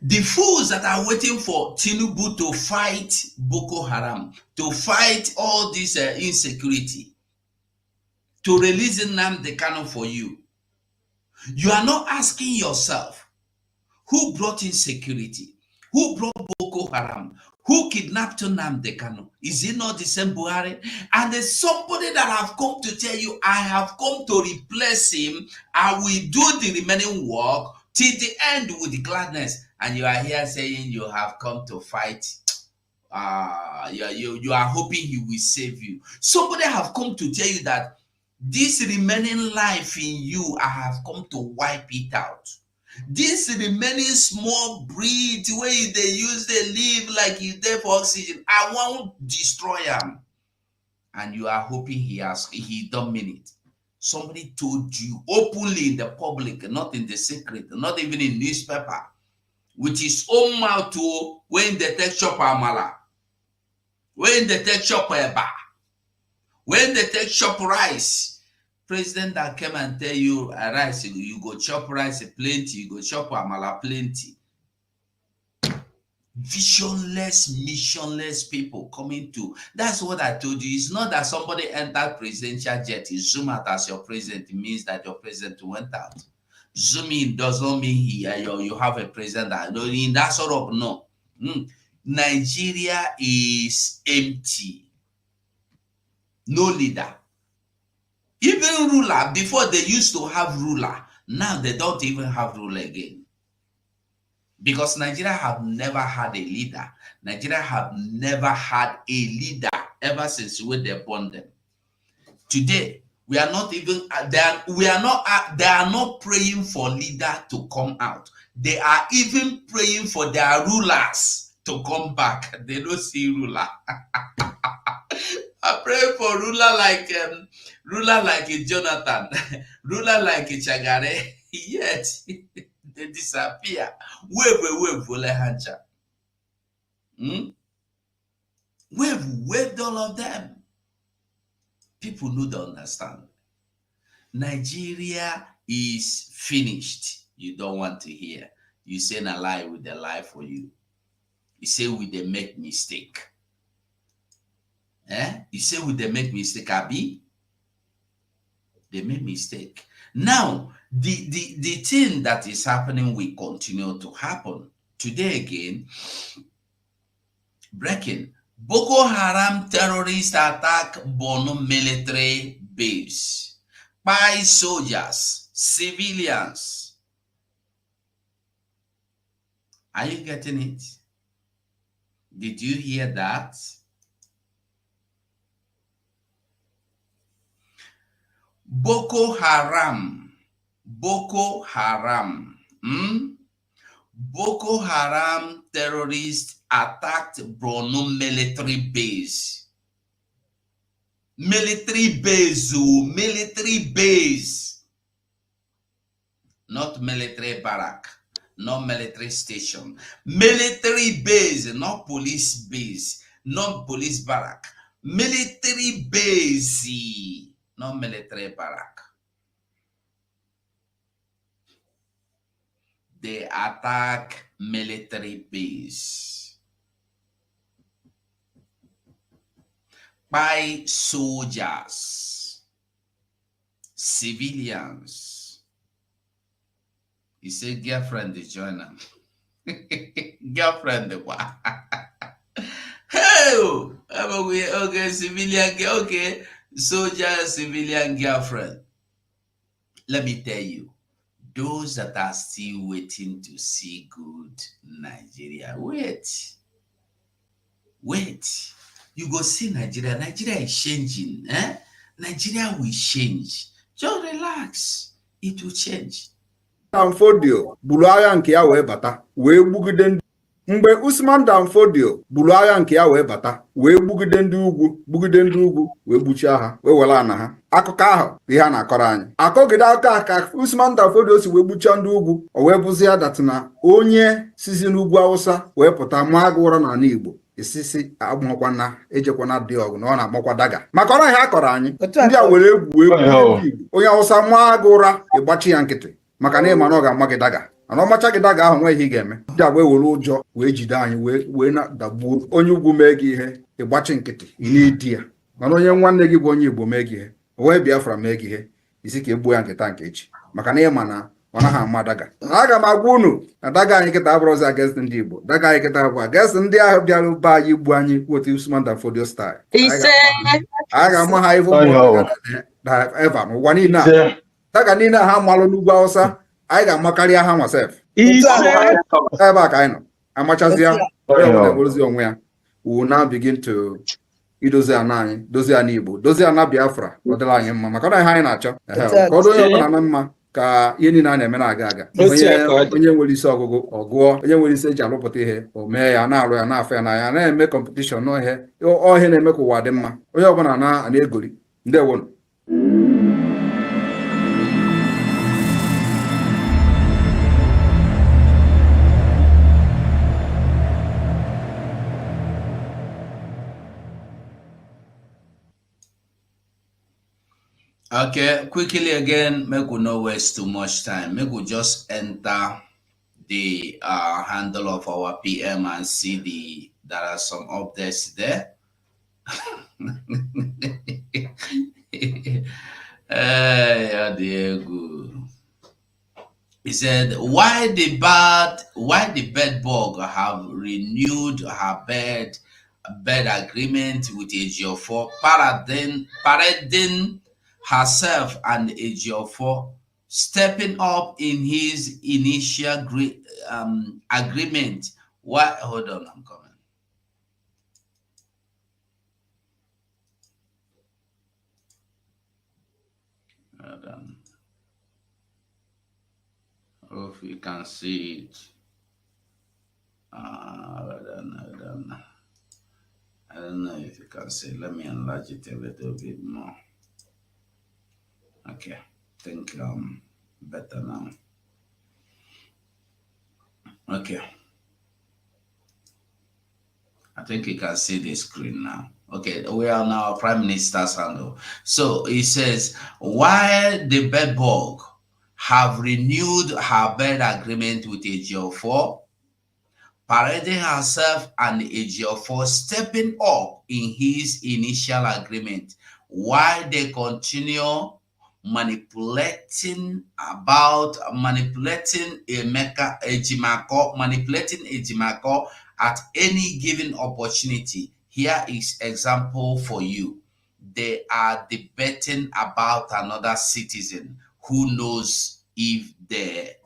The fools that are waiting for Tinubu to fight Boko Haram, to fight all this insecurity, to release Nnamdi Kanu for you. You are not asking yourself, who brought insecurity? Who brought Boko Haram? Who kidnapped Nnamdi Kanu? Is it not the same Buhari? And there's somebody that have come to tell you, I have come to replace him. I will do the remaining work till the end with gladness, and you are here saying you have come to fight. You are hoping he will save you. Somebody have come to tell you that this remaining life in you, I have come to wipe it out. This remaining small breed where they use, they live like you there for oxygen, I won't destroy him. And you are hoping he don't mean it. Somebody told you openly in the public, not in the secret, not even in newspaper, with his own mouth to when they take shop amala, when they take shop eba, when they take shop rice. President that came and tell you rice, you go chop rice plenty, you go chop amala plenty. Visionless, missionless people coming to. That's what I told you. It's not that somebody entered presidential jet, you zoom out as your president. It means that your president went out. Zoom in does not mean you have a president in that sort of no. Nigeria is empty. No leader. Even ruler, before they used to have ruler, now they don't even have ruler again. Because Nigeria have never had a leader. Nigeria have never had a leader ever since when they born them. Today, we are not even they are not praying for leader to come out. They are even praying for their rulers to come back. They don't see ruler. I pray for ruler like a Jonathan, ruler like a Chagare. Yet they disappear. Wave, hancha. Waved all of them. People know they understand. Nigeria is finished. You don't want to hear. You say a lie with a lie for you. You say we they make mistake. You say we they make mistake, Abi? They make mistake. Now, the thing that is happening will continue to happen. Today again, breaking. Boko Haram terrorists attack Borno military base by soldiers, civilians. Are you getting it? Did you hear that? Boko Haram. Boko Haram terrorists attacked Borno military base. Military base. Not military barrack, not military station. Military base, not police base, not police barrack. Military base, not military barrack. They attack military base by soldiers, civilians. He said, girlfriend is joining them. Girlfriend, hey, okay, civilian, okay, soldier, civilian girlfriend. Let me tell you. Those that are still waiting to see good Nigeria, wait. You go see Nigeria. Nigeria is changing. Nigeria will change. Just relax. It will change. Danfodio buru agha nke ya wee bata wee gbugide mgbe Usman Danfodio buru agha nke ya wee bata wee gbugide ndị ugwu wee gbuchie ha wee were ana ha. Akụkọ ahụ ihe a na-akọrọ anyị. Akọgide akụkọ ka Usman Danfodio si wee gbuchie ndị ugwu o wee bụzi ya datina onye sizi n'ugwu Awụsa wee pụta ma agụ ụra n'ala Igbo isisi agbakwana ejekwana dị ọgụ na ọ na-agbakwa daga maka ọrụ ihe akọrọ anyị ndị a were egwu Igbo onye Awụsa ma agụ ụra ịgbachi ya nkịtị maka na ịma na ọ ga-ama gị daga ana ọmacha gị daga ahụ nwe ihe ị ga-eme ndị a wee were ụjọ wee jide anyị wee na-dagbuo onye ugwu mee gị ihe ịgbachi nkịtị ị na-edi ya mana onye nwanne gị bụ onye Igbo mee gị ihe o wee Biafra mee gị ihe isi ka egbuo ya nkịta nke echi maka na ịma na ọ naghị ama daga. Aga m agwa unu na daga anyị kịta abụrụzi against ndị Igbo. Daga anyị kịta bụ against ndị ahụ bịara ube anyị igbu anyị otu Usman Danfodio style. A ga-ama ha ivu eva n'ụwa niile a. Daga niile ha malụ n'ugwu Awụsa anyị ga-amakarị ha nwasef He ebe said, a ka anyị nọ amachazịa onye ọbụla ewerezi onwe ya. We will now begin to idozi ana anyị, dozie ana Igbo, dozie ana Biafra ọ dịla anyị mma maka na ihe anyị na-achọ ka ọ dị onye ọbụla na mma ka ihe niile a na-eme na-aga aga. Onye nwere isi ọgụgụ ọ gụọ, onye nwere isi eji alụpụta ihe o mee ya, na-arụ ya, na-afọ ya n'anya, na-eme kọmpetishọn n'ọhịa ọhịa na-eme ka ụwa dị mma. Onye ọbụla na-egoli. Ndewonu. Okay, quickly again, make we not waste too much time. Make we just enter the handle of our PM and see there are some updates there. Hey, Diego. He said, why the bed bug have renewed her bed agreement with AGO4, parading herself and AGO4, stepping up in his initial agreement. Why? Hold on, I'm coming. Hold on. Hope you can see it. I don't know if you can see. Let me enlarge it a little bit more. Okay, I think better now. Okay, I think you can see the screen now. Okay, we are now Prime Minister's handle. So he says, while the bedbug have renewed her bed agreement with AGO4, parading herself and AGO4 stepping up in his initial agreement, while they continue manipulating Ejimako at any given opportunity. Here is example for you. They are debating about another citizen who knows if they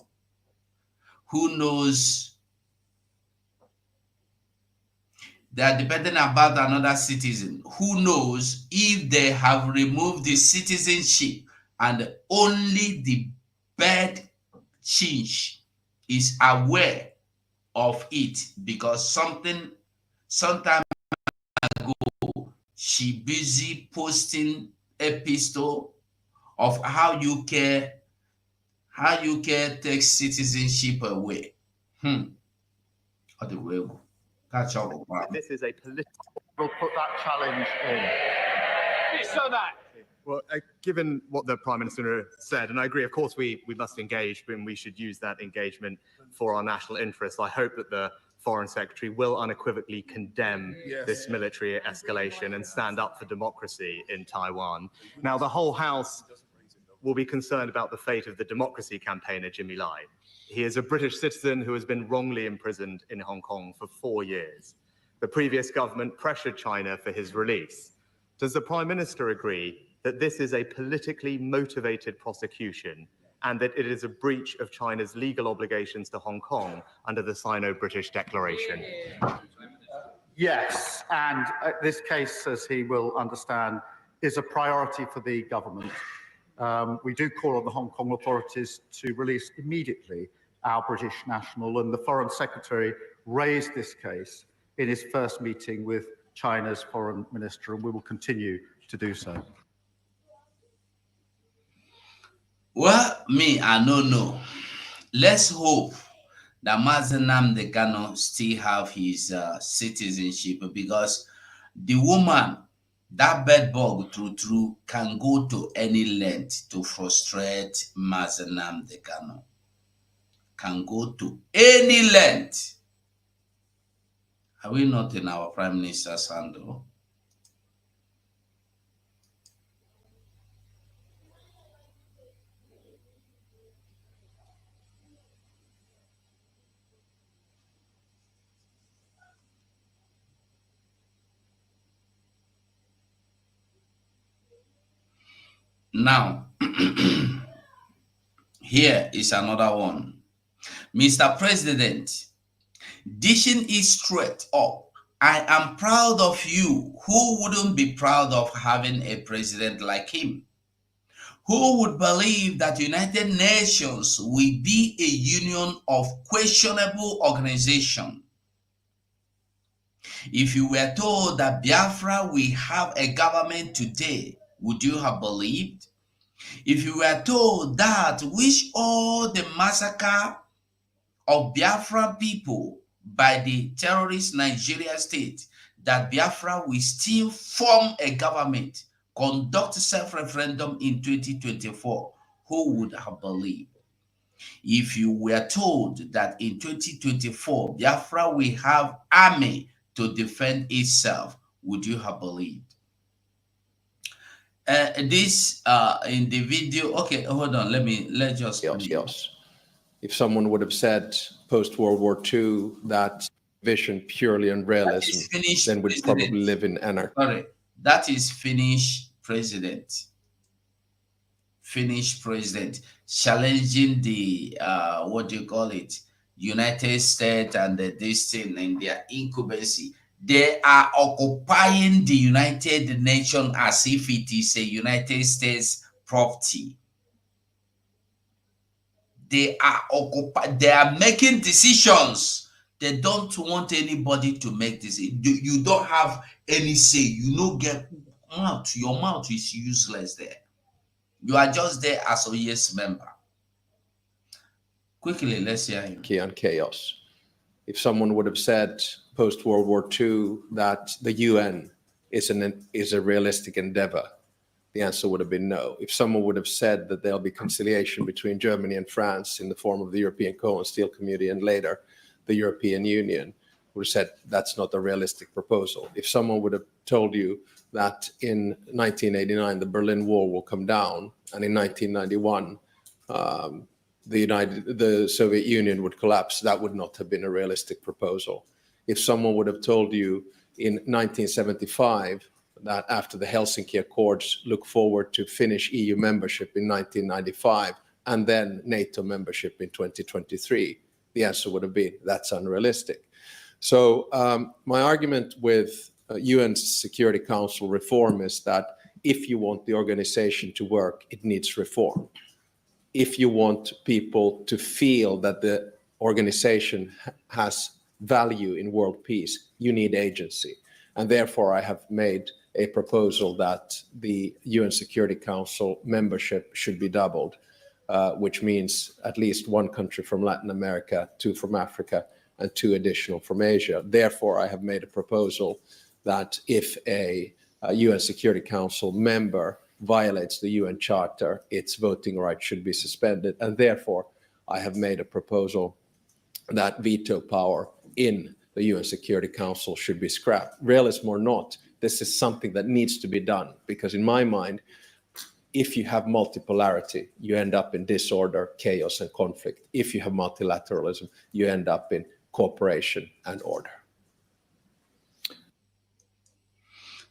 are debating about another citizen who knows if they have removed the citizenship, and only the bed change is aware of it, because sometime ago she busy posting epistle of how UK takes citizenship away. Catch up. This is a political. We'll put that challenge in. So that. Well, given what the Prime Minister said, and I agree, of course, we must engage, and we should use that engagement for our national interests. I hope that the Foreign Secretary will unequivocally condemn this military escalation and stand up for democracy in Taiwan. Now, the whole House will be concerned about the fate of the democracy campaigner, Jimmy Lai. He is a British citizen who has been wrongly imprisoned in Hong Kong for 4 years. The previous government pressured China for his release. Does the Prime Minister agree that this is a politically motivated prosecution and that it is a breach of China's legal obligations to Hong Kong under the Sino-British Declaration? Yes, and this case, as he will understand, is a priority for the government. We do call on the Hong Kong authorities to release immediately our British national, and the Foreign Secretary raised this case in his first meeting with China's Foreign Minister, and we will continue to do so. Well, I don't know. Let's hope that Mazi Nnamdi Kanu still have his citizenship, because the woman, that bedbug true, can go to any length to frustrate Mazi Nnamdi Kanu. Can go to any length. Are we not in our Prime Minister's handle? Now, Here is another one. Mr. President, dishing it straight up, I am proud of you. Who wouldn't be proud of having a president like him? Who would believe that United Nations will be a union of questionable organization? If you were told that Biafra will have a government today, would you have believed? If you were told that which all the massacre of Biafran people by the terrorist Nigeria state, that Biafra will still form a government, conduct self-referendum in 2024, who would have believed? If you were told that in 2024, Biafra will have army to defend itself, would you have believed? This in the video, okay, hold on, let's just yes. If someone would have said post-World War II that vision purely on realism, then we'd probably live in anarchy. Sorry, that is Finnish president. Finnish president challenging the what do you call it, United States and this thing in their incumbency. They are occupying the United Nations as if it is a United States property. They are making decisions. They don't want anybody to make this. You don't have any say. You don't get mouth. Your mouth is useless there. You are just there as a yes member. Quickly, let's hear him. And chaos. If someone would have said post-World War II that the UN is a realistic endeavor, the answer would have been no. If someone would have said that there'll be conciliation between Germany and France in the form of the European Coal and Steel Committee and later the European Union, would have said that's not a realistic proposal. If someone would have told you that in 1989 the Berlin Wall will come down and in 1991 the Soviet Union would collapse, that would not have been a realistic proposal. If someone would have told you in 1975 that after the Helsinki Accords look forward to Finnish EU membership in 1995 and then NATO membership in 2023, the answer would have been that's unrealistic. So my argument with UN Security Council reform is that if you want the organization to work, it needs reform. If you want people to feel that the organization has value in world peace, you need agency. And therefore, I have made a proposal that the UN Security Council membership should be doubled, which means at least one country from Latin America, 2 from Africa, and 2 additional from Asia. Therefore, I have made a proposal that if a UN Security Council member violates the UN Charter, its voting rights should be suspended. And therefore, I have made a proposal that veto power in the UN Security Council should be scrapped. Realism or not, this is something that needs to be done, because in my mind, if you have multipolarity, you end up in disorder, chaos, and conflict. If you have multilateralism, you end up in cooperation and order.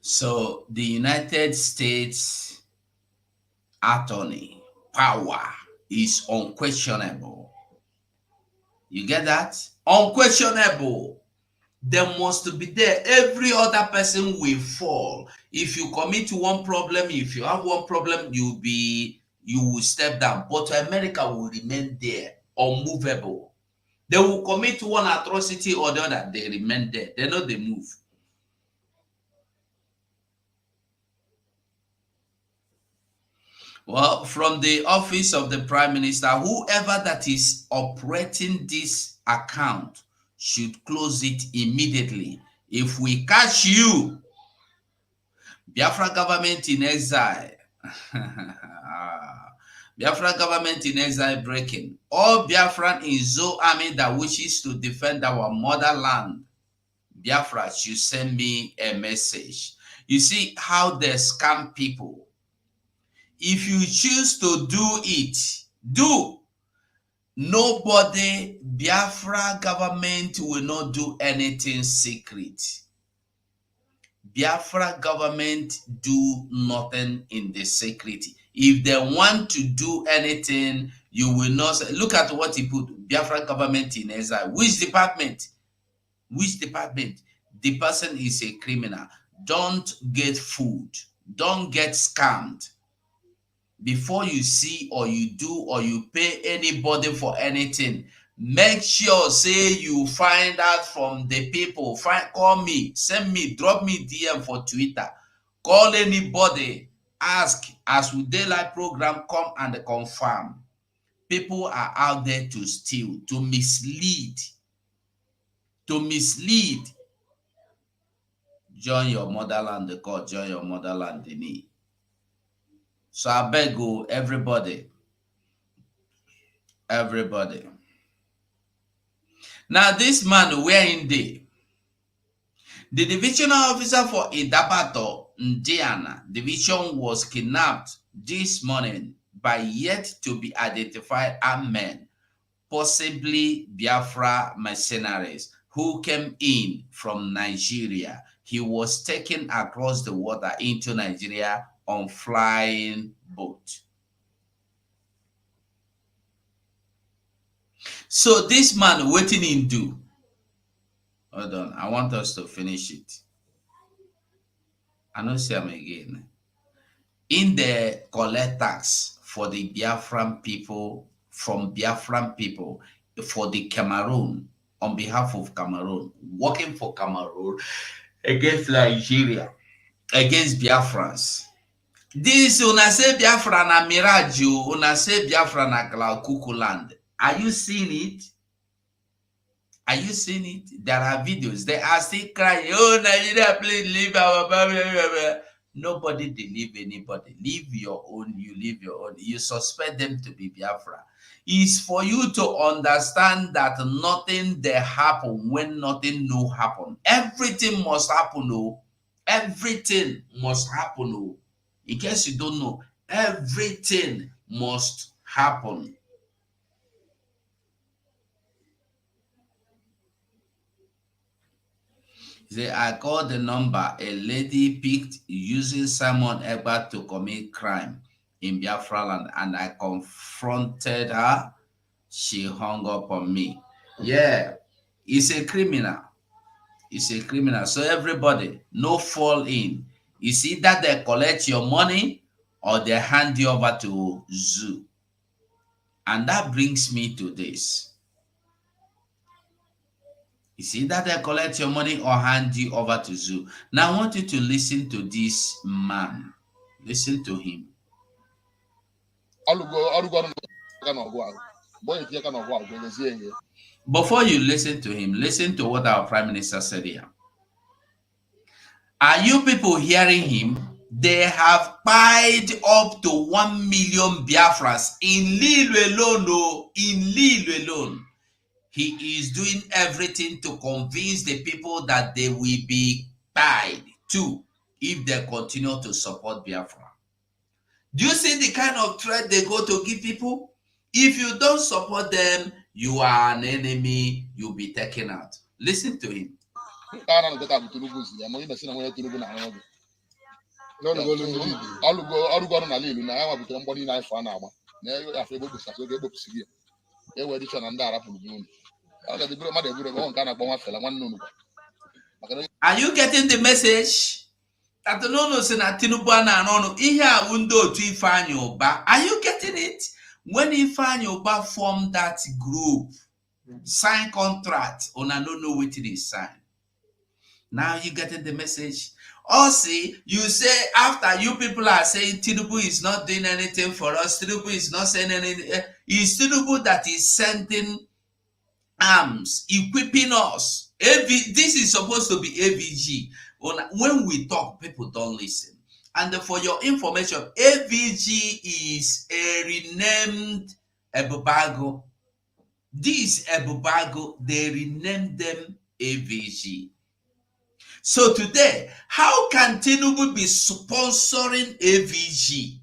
So the United States attorney power is unquestionable. You get that? Unquestionable. They must be there. Every other person will fall. If you commit one problem, if you have one problem, you will step down. But America will remain there, unmovable. They will commit one atrocity or the other. They remain there. They know they move. Well, from the office of the Prime Minister, whoever that is operating this account should close it immediately. If we catch you, Biafra government in exile, Biafra government in exile breaking, all Biafran in Zo army that wishes to defend our motherland, Biafra should send me a message. You see how they scam people. If you choose to do it, do. Nobody, Biafra government will not do anything secret. Biafra government do nothing in the secret. If they want to do anything, You will not say, look at what he put, Biafra government in exile. Which department? Which department? The person is a criminal. Don't get food. Don't get scammed. Before you see or you do or you pay anybody for anything, make sure say you find out from the people. Call me, send me, drop me DM for Twitter. Call anybody, ask as we daylight program, come and confirm. People are out there to steal, to mislead. To mislead. Join your motherland, the court, join your motherland, the knee. So I beg you, everybody. Now this man, where in the divisional officer for Idapato, Ndiana division was kidnapped this morning by yet to be identified armed men, possibly Biafra mercenaries who came in from Nigeria. He was taken across the water into Nigeria on flying boat. So this man, waiting in do. Hold on, I want us to finish it. I don't see him again. In the collect tax for the Biafran people, from Biafran people, for the Cameroon, on behalf of Cameroon, working for Cameroon against Nigeria, against Biafrans. This una say Biafra na mirage, una say Biafra na Kuku land. Are you seeing it? Are you seeing it? There are videos. They are still crying, oh, Nigeria, please leave our blah. Nobody they leave anybody. Leave your own, you leave your own. You suspect them to be Biafra. It's for you to understand that nothing there happen when nothing no happen. Everything must happen, oh. Everything must happen, oh. In case you don't know, everything must happen. I called the number a lady picked using Simon Ekpa to commit crime in Biafra land, and I confronted her. She hung up on me. Yeah, it's a criminal. It's a criminal. So everybody, no fall in. It's either they collect your money or they hand you over to zoo. And that brings me to this. It's either they collect your money or hand you over to zoo. Now I want you to listen to this man. Listen to him. Before you listen to him, listen to what our Prime Minister said here. Are you people hearing him? They have piled up to 1 million Biafras in Lille alone. No, in Lille alone. He is doing everything to convince the people that they will be tied too if they continue to support Biafra. Do you see the kind of threat they go to give people? If you don't support them, you are an enemy, you'll be taken out. Listen to him. Are you getting the message? Are you getting it? When Ifeanyi Uba formed that group, sign contract, I don't know what it is signed. Now you getting the message. Also, you say after you people are saying Tinubu is not doing anything for us, Tinubu is not saying anything. It's Tinubu that is sending arms, equipping us. This is supposed to be AVG. When we talk, people don't listen. And for your information, AVG is a renamed Ebubago. This Ebubago, they renamed them AVG. So today, how can Tinubu be sponsoring AVG?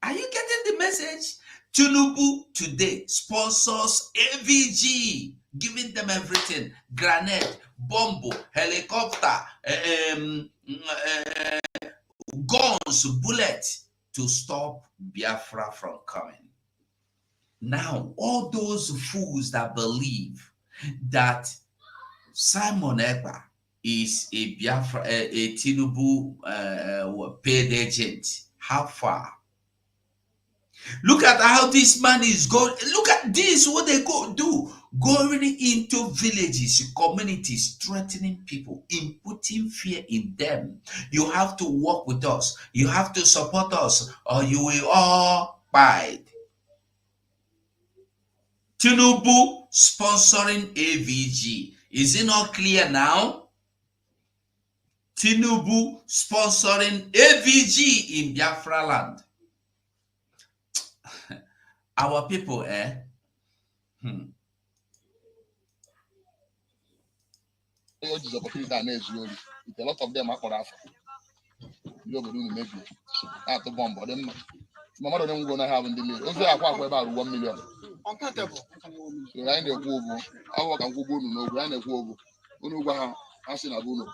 Are you getting the message? Tinubu today sponsors AVG, giving them everything: grenade, bomb, helicopter, guns, bullets to stop Biafra from coming. Now, all those fools that believe that Simon Ekpa is a Biafra, a Tinubu paid agent, how far? Look at how this man is going. Look at this, what they go do. Going into villages, communities, threatening people, inputting fear in them. You have to work with us. You have to support us, or you will all bite. Tinubu sponsoring AVG. Is it not clear now? Tinubu sponsoring AVG in Biafra land. Our people, a lot of them are for Africa. You don't maybe at the bomb, but then my mother don't gonna have in the middle. Also, I want about 1 million. Uncountable. So I know go. I walk and go no grand of go. Unuga, I seen a bono.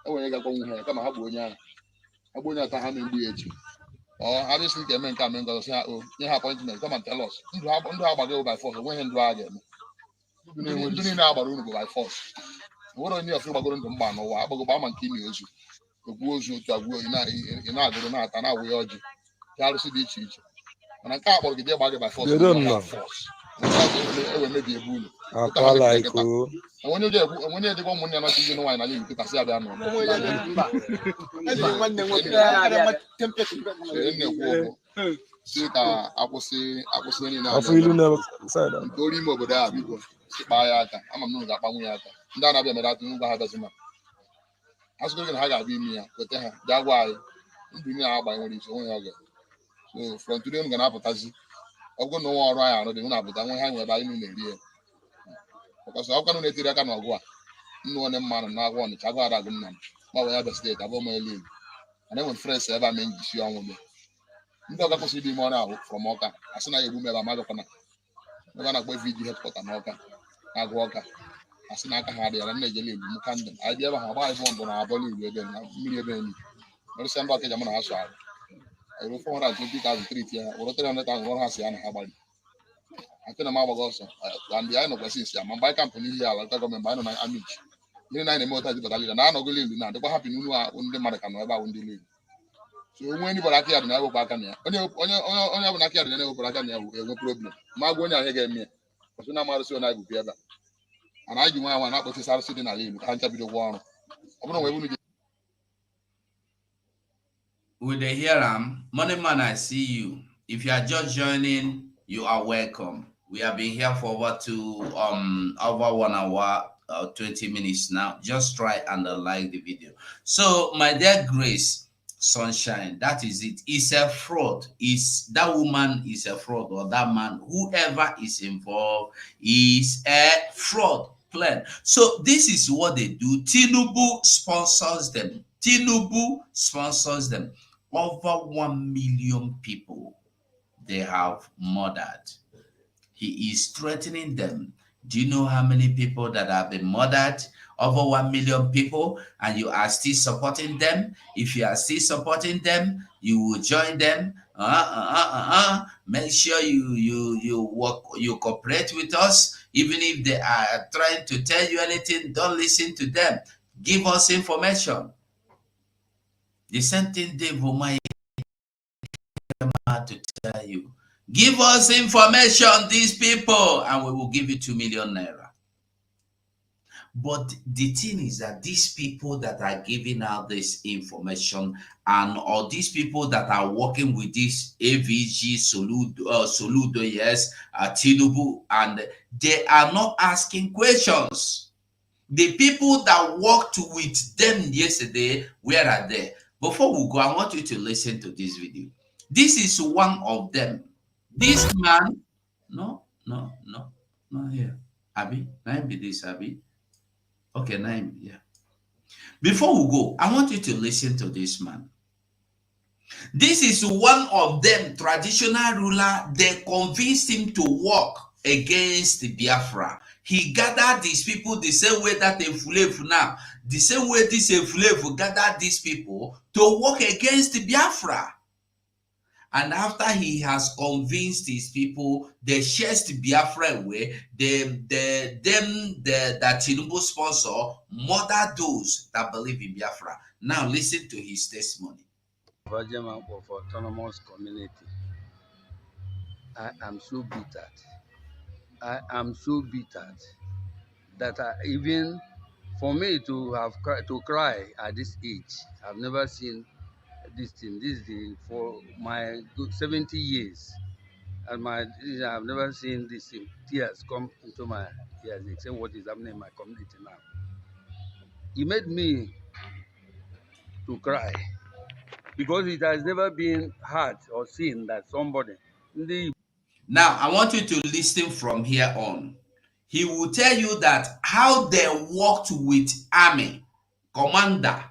I want to go here. Come on, Habunia. Habunia Taham in BH. Or I just think a man come and go say, oh, you have appointment. Come and tell us. You have about go by force. When drag him. You didn't know about go by force. What on your film going to ban or Obama and Kimi? The goes you to go in our good night and our way. Carlos Beach. And I can't get there by force. They don't know. Maybe a bull. I When you get when you're the woman, you're not even wine. I leave because I don't know. I was saying, I feel never said that. Don't even over there because I'm not that Pamuyata. Then I'll be made out to move a dozen. I was going to have me, but that why you know by what is only other. So from today, I'm going to have a taxi. I'm going to know all right. I don't have it. I'm going to hang with I in the area. Because I'm going to let it go. No one man and I want it. I got a good man. My other state, I've my leave. And then when friends ever made you on me. You don't go see the money out from Oka. As soon as you move a Madokana. I'm going to go video headquarters and Oka. I go Oka. As soon as I had it, I'm not going to I never have I want to have a believe with them. Million. No same bucket, I'm going to ask. I will 420,000 here. Or 300,000 has an habit. I think I'm also. And the I know what is my company here. I'll talk about my image. You know, I'm more than I know going to now. The happy new one, the American ever won the league. So when anybody here, I will back on here. Only have here, then I will back on here. No problem. My going to get me. Because when I'm out, so I will be able. And I do want to put this out sitting a league. Can't be the one. I don't know where we with the hearam, Money Man, I see you. If you are just joining, you are welcome. We have been here for over 1 hour, 20 minutes now. Just try and like the video. So, my dear Grace Sunshine, that is it. It's a fraud. That woman is a fraud, or that man, whoever is involved, is a fraud. Plan. So this is what they do. Tinubu sponsors them. Tinubu sponsors them. Over 1 million people they have murdered. He is threatening them. Do you know how many people that have been murdered? Over 1 million people, and you are still supporting them. If you are still supporting them, you will join them. Make sure you work, you cooperate with us. Even if they are trying to tell you anything, don't listen to them. Give us information. The same thing Dave Omai to tell you. Give us information, these people, and we will give you 2 million naira. But the thing is that these people that are giving out this information, and or these people that are working with this AVG, Soludo, yes, Tinubu, and they are not asking questions. The people that worked with them yesterday, where are they? Before we go, I want you to listen to this video. This is one of them. This man, no here. Abi, name be this, Abi. Okay, name, yeah. Before we go, I want you to listen to this man. This is one of them, traditional ruler. They convinced him to work against the Biafra. He gathered these people the same way that Efulefu now, the same way this Efulefu gathered these people to work against the Biafra. And after he has convinced his people, they chased Biafra away. That Tinubu sponsor murder those that believe in Biafra. Now listen to his testimony. Of autonomous community. I am so bitter. I am so bitter that even for me to have to cry at this age, I've never seen this thing. This is for my 70 years, and I've never seen this thing. Tears come into my ears, except what is happening in my community now. It made me to cry because it has never been heard or seen that somebody. Now I want you to listen from here on. He will tell you that how they worked with army commander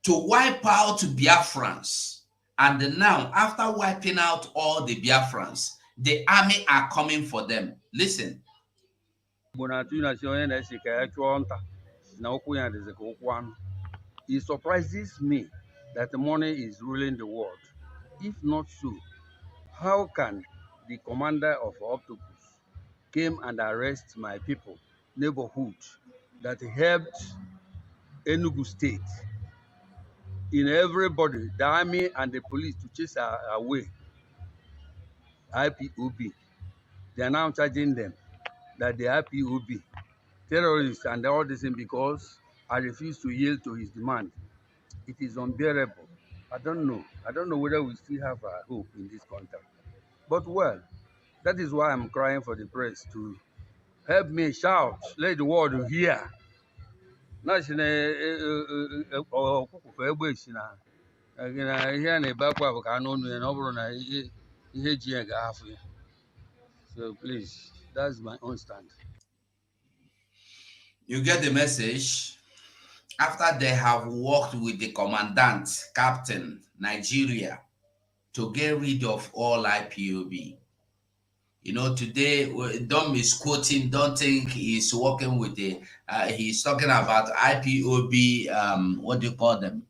to wipe out Biafrans. And now, after wiping out all the Biafrans, the army are coming for them. Listen. It surprises me that the money is ruling the world. If not so, how can the commander of Octopus came and arrest my people, neighborhood, that helped Enugu State in everybody, the army and the police to chase away IPOB. They are now charging them that the IPOB terrorists and all this thing because I refuse to yield to his demand. It is unbearable. I don't know. I don't know whether we still have a hope in this country. But well, that is why I'm crying for the press to help me shout, let the world hear. So please, that's my own stand. You get the message. After they have worked with the commandant, captain, Nigeria, to get rid of all IPOB. You know, today, don't misquote him. Don't think he's working with the, he's talking about IPOB, what do you call them?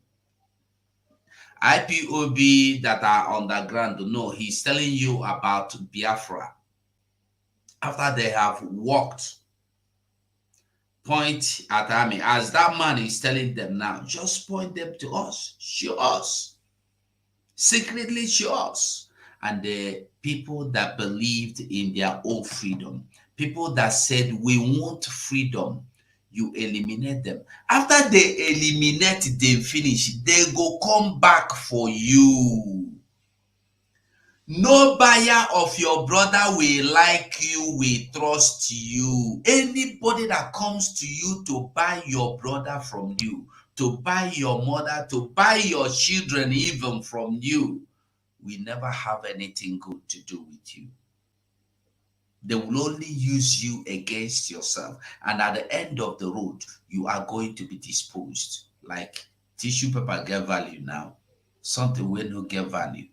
IPOB that are underground. No, he's telling you about Biafra. After they have worked, point at army, as that man is telling them now, just point them to us, show us, secretly show us. And the people that believed in their own freedom, people that said, we want freedom, you eliminate them. After they eliminate them, finish, they go come back for you. No buyer of your brother will like you, will trust you. Anybody that comes to you to buy your brother from you, to buy your mother, to buy your children even from you, we never have anything good to do with you. They will only use you against yourself. And at the end of the road, you are going to be disposed. Like tissue paper get value now. Something will not get value.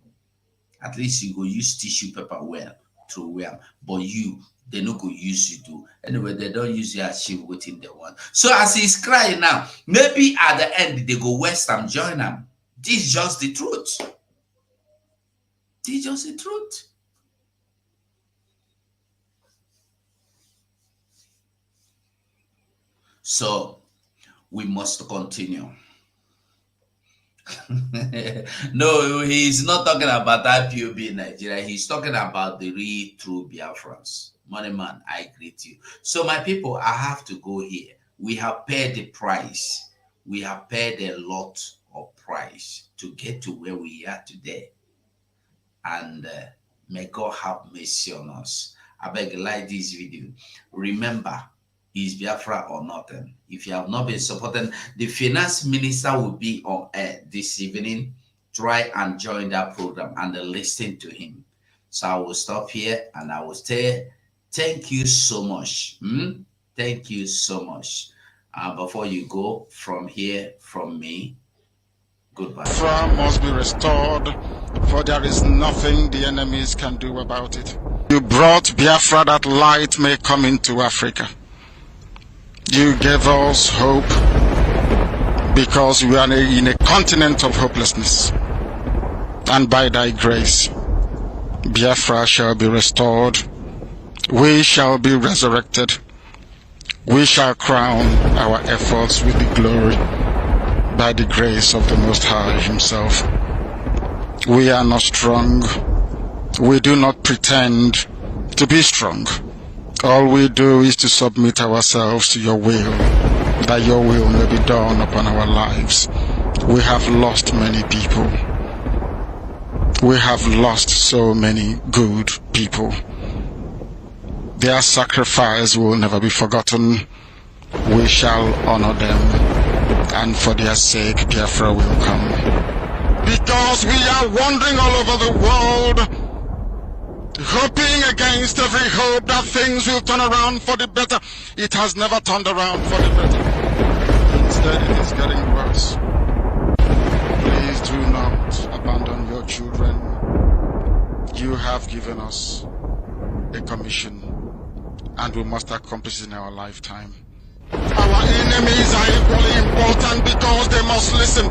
At least you go use tissue paper well, through well. But you, they not go use you too. Anyway, they don't use you achieve within the one. So as he's crying now, maybe at the end they go West and join them. This is just the truth. This is just the truth. So we must continue. No, he's not talking about IPOB in Nigeria. He's talking about the real true Biafrans. Money man, I greet you. So my people, I have to go here. We have paid the price. We have paid a lot of price to get to where we are today. And may God have mercy on us. I beg you, like this video. Remember, is Biafra or nothing? If you have not been supporting, the finance minister will be on air this evening. Try and join that program and listen to him. So I will stop here and I will say thank you so much. Thank you so much. Before you go from here, from me, goodbye. Biafra must be restored, for there is nothing the enemies can do about it. You brought Biafra that light may come into Africa. You gave us hope because we are in a continent of hopelessness. and by thy grace, Biafra shall be restored. We shall be resurrected. We shall crown our efforts with the glory by the grace of the Most High Himself. We are not strong. We do not pretend to be strong. All we do is to submit ourselves to your will, that your will may be done upon our lives. We have lost many people. We have lost so many good people. Their sacrifice will never be forgotten. We shall honor them, and for their sake, Biafra will come. Because we are wandering all over the world, hoping against every hope that things will turn around for the better. It has never turned around for the better. Instead, it is getting worse. Please do not abandon your children. You have given us a commission, and we must accomplish it in our lifetime. Our enemies are equally important because they must listen.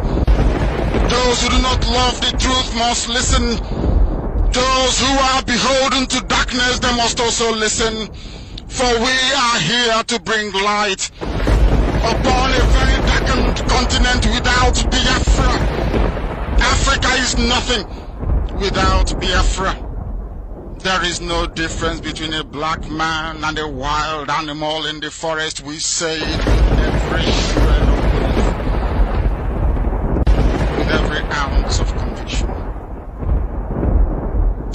Those who do not love the truth must listen. Those who are beholden to darkness, they must also listen. For we are here to bring light upon a very darkened continent without Biafra. Africa is nothing without Biafra. There is no difference between a black man and a wild animal in the forest. We say it with every shred of belief, with every ounce of conviction.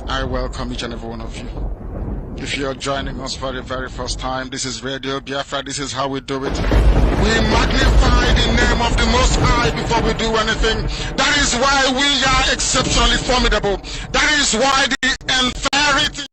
I welcome each and every one of you. If you're joining us for the very first time, this is Radio Biafra. This is how we do it. We magnify the name of the Most High before we do anything. That is why we are exceptionally formidable. That is why the entirety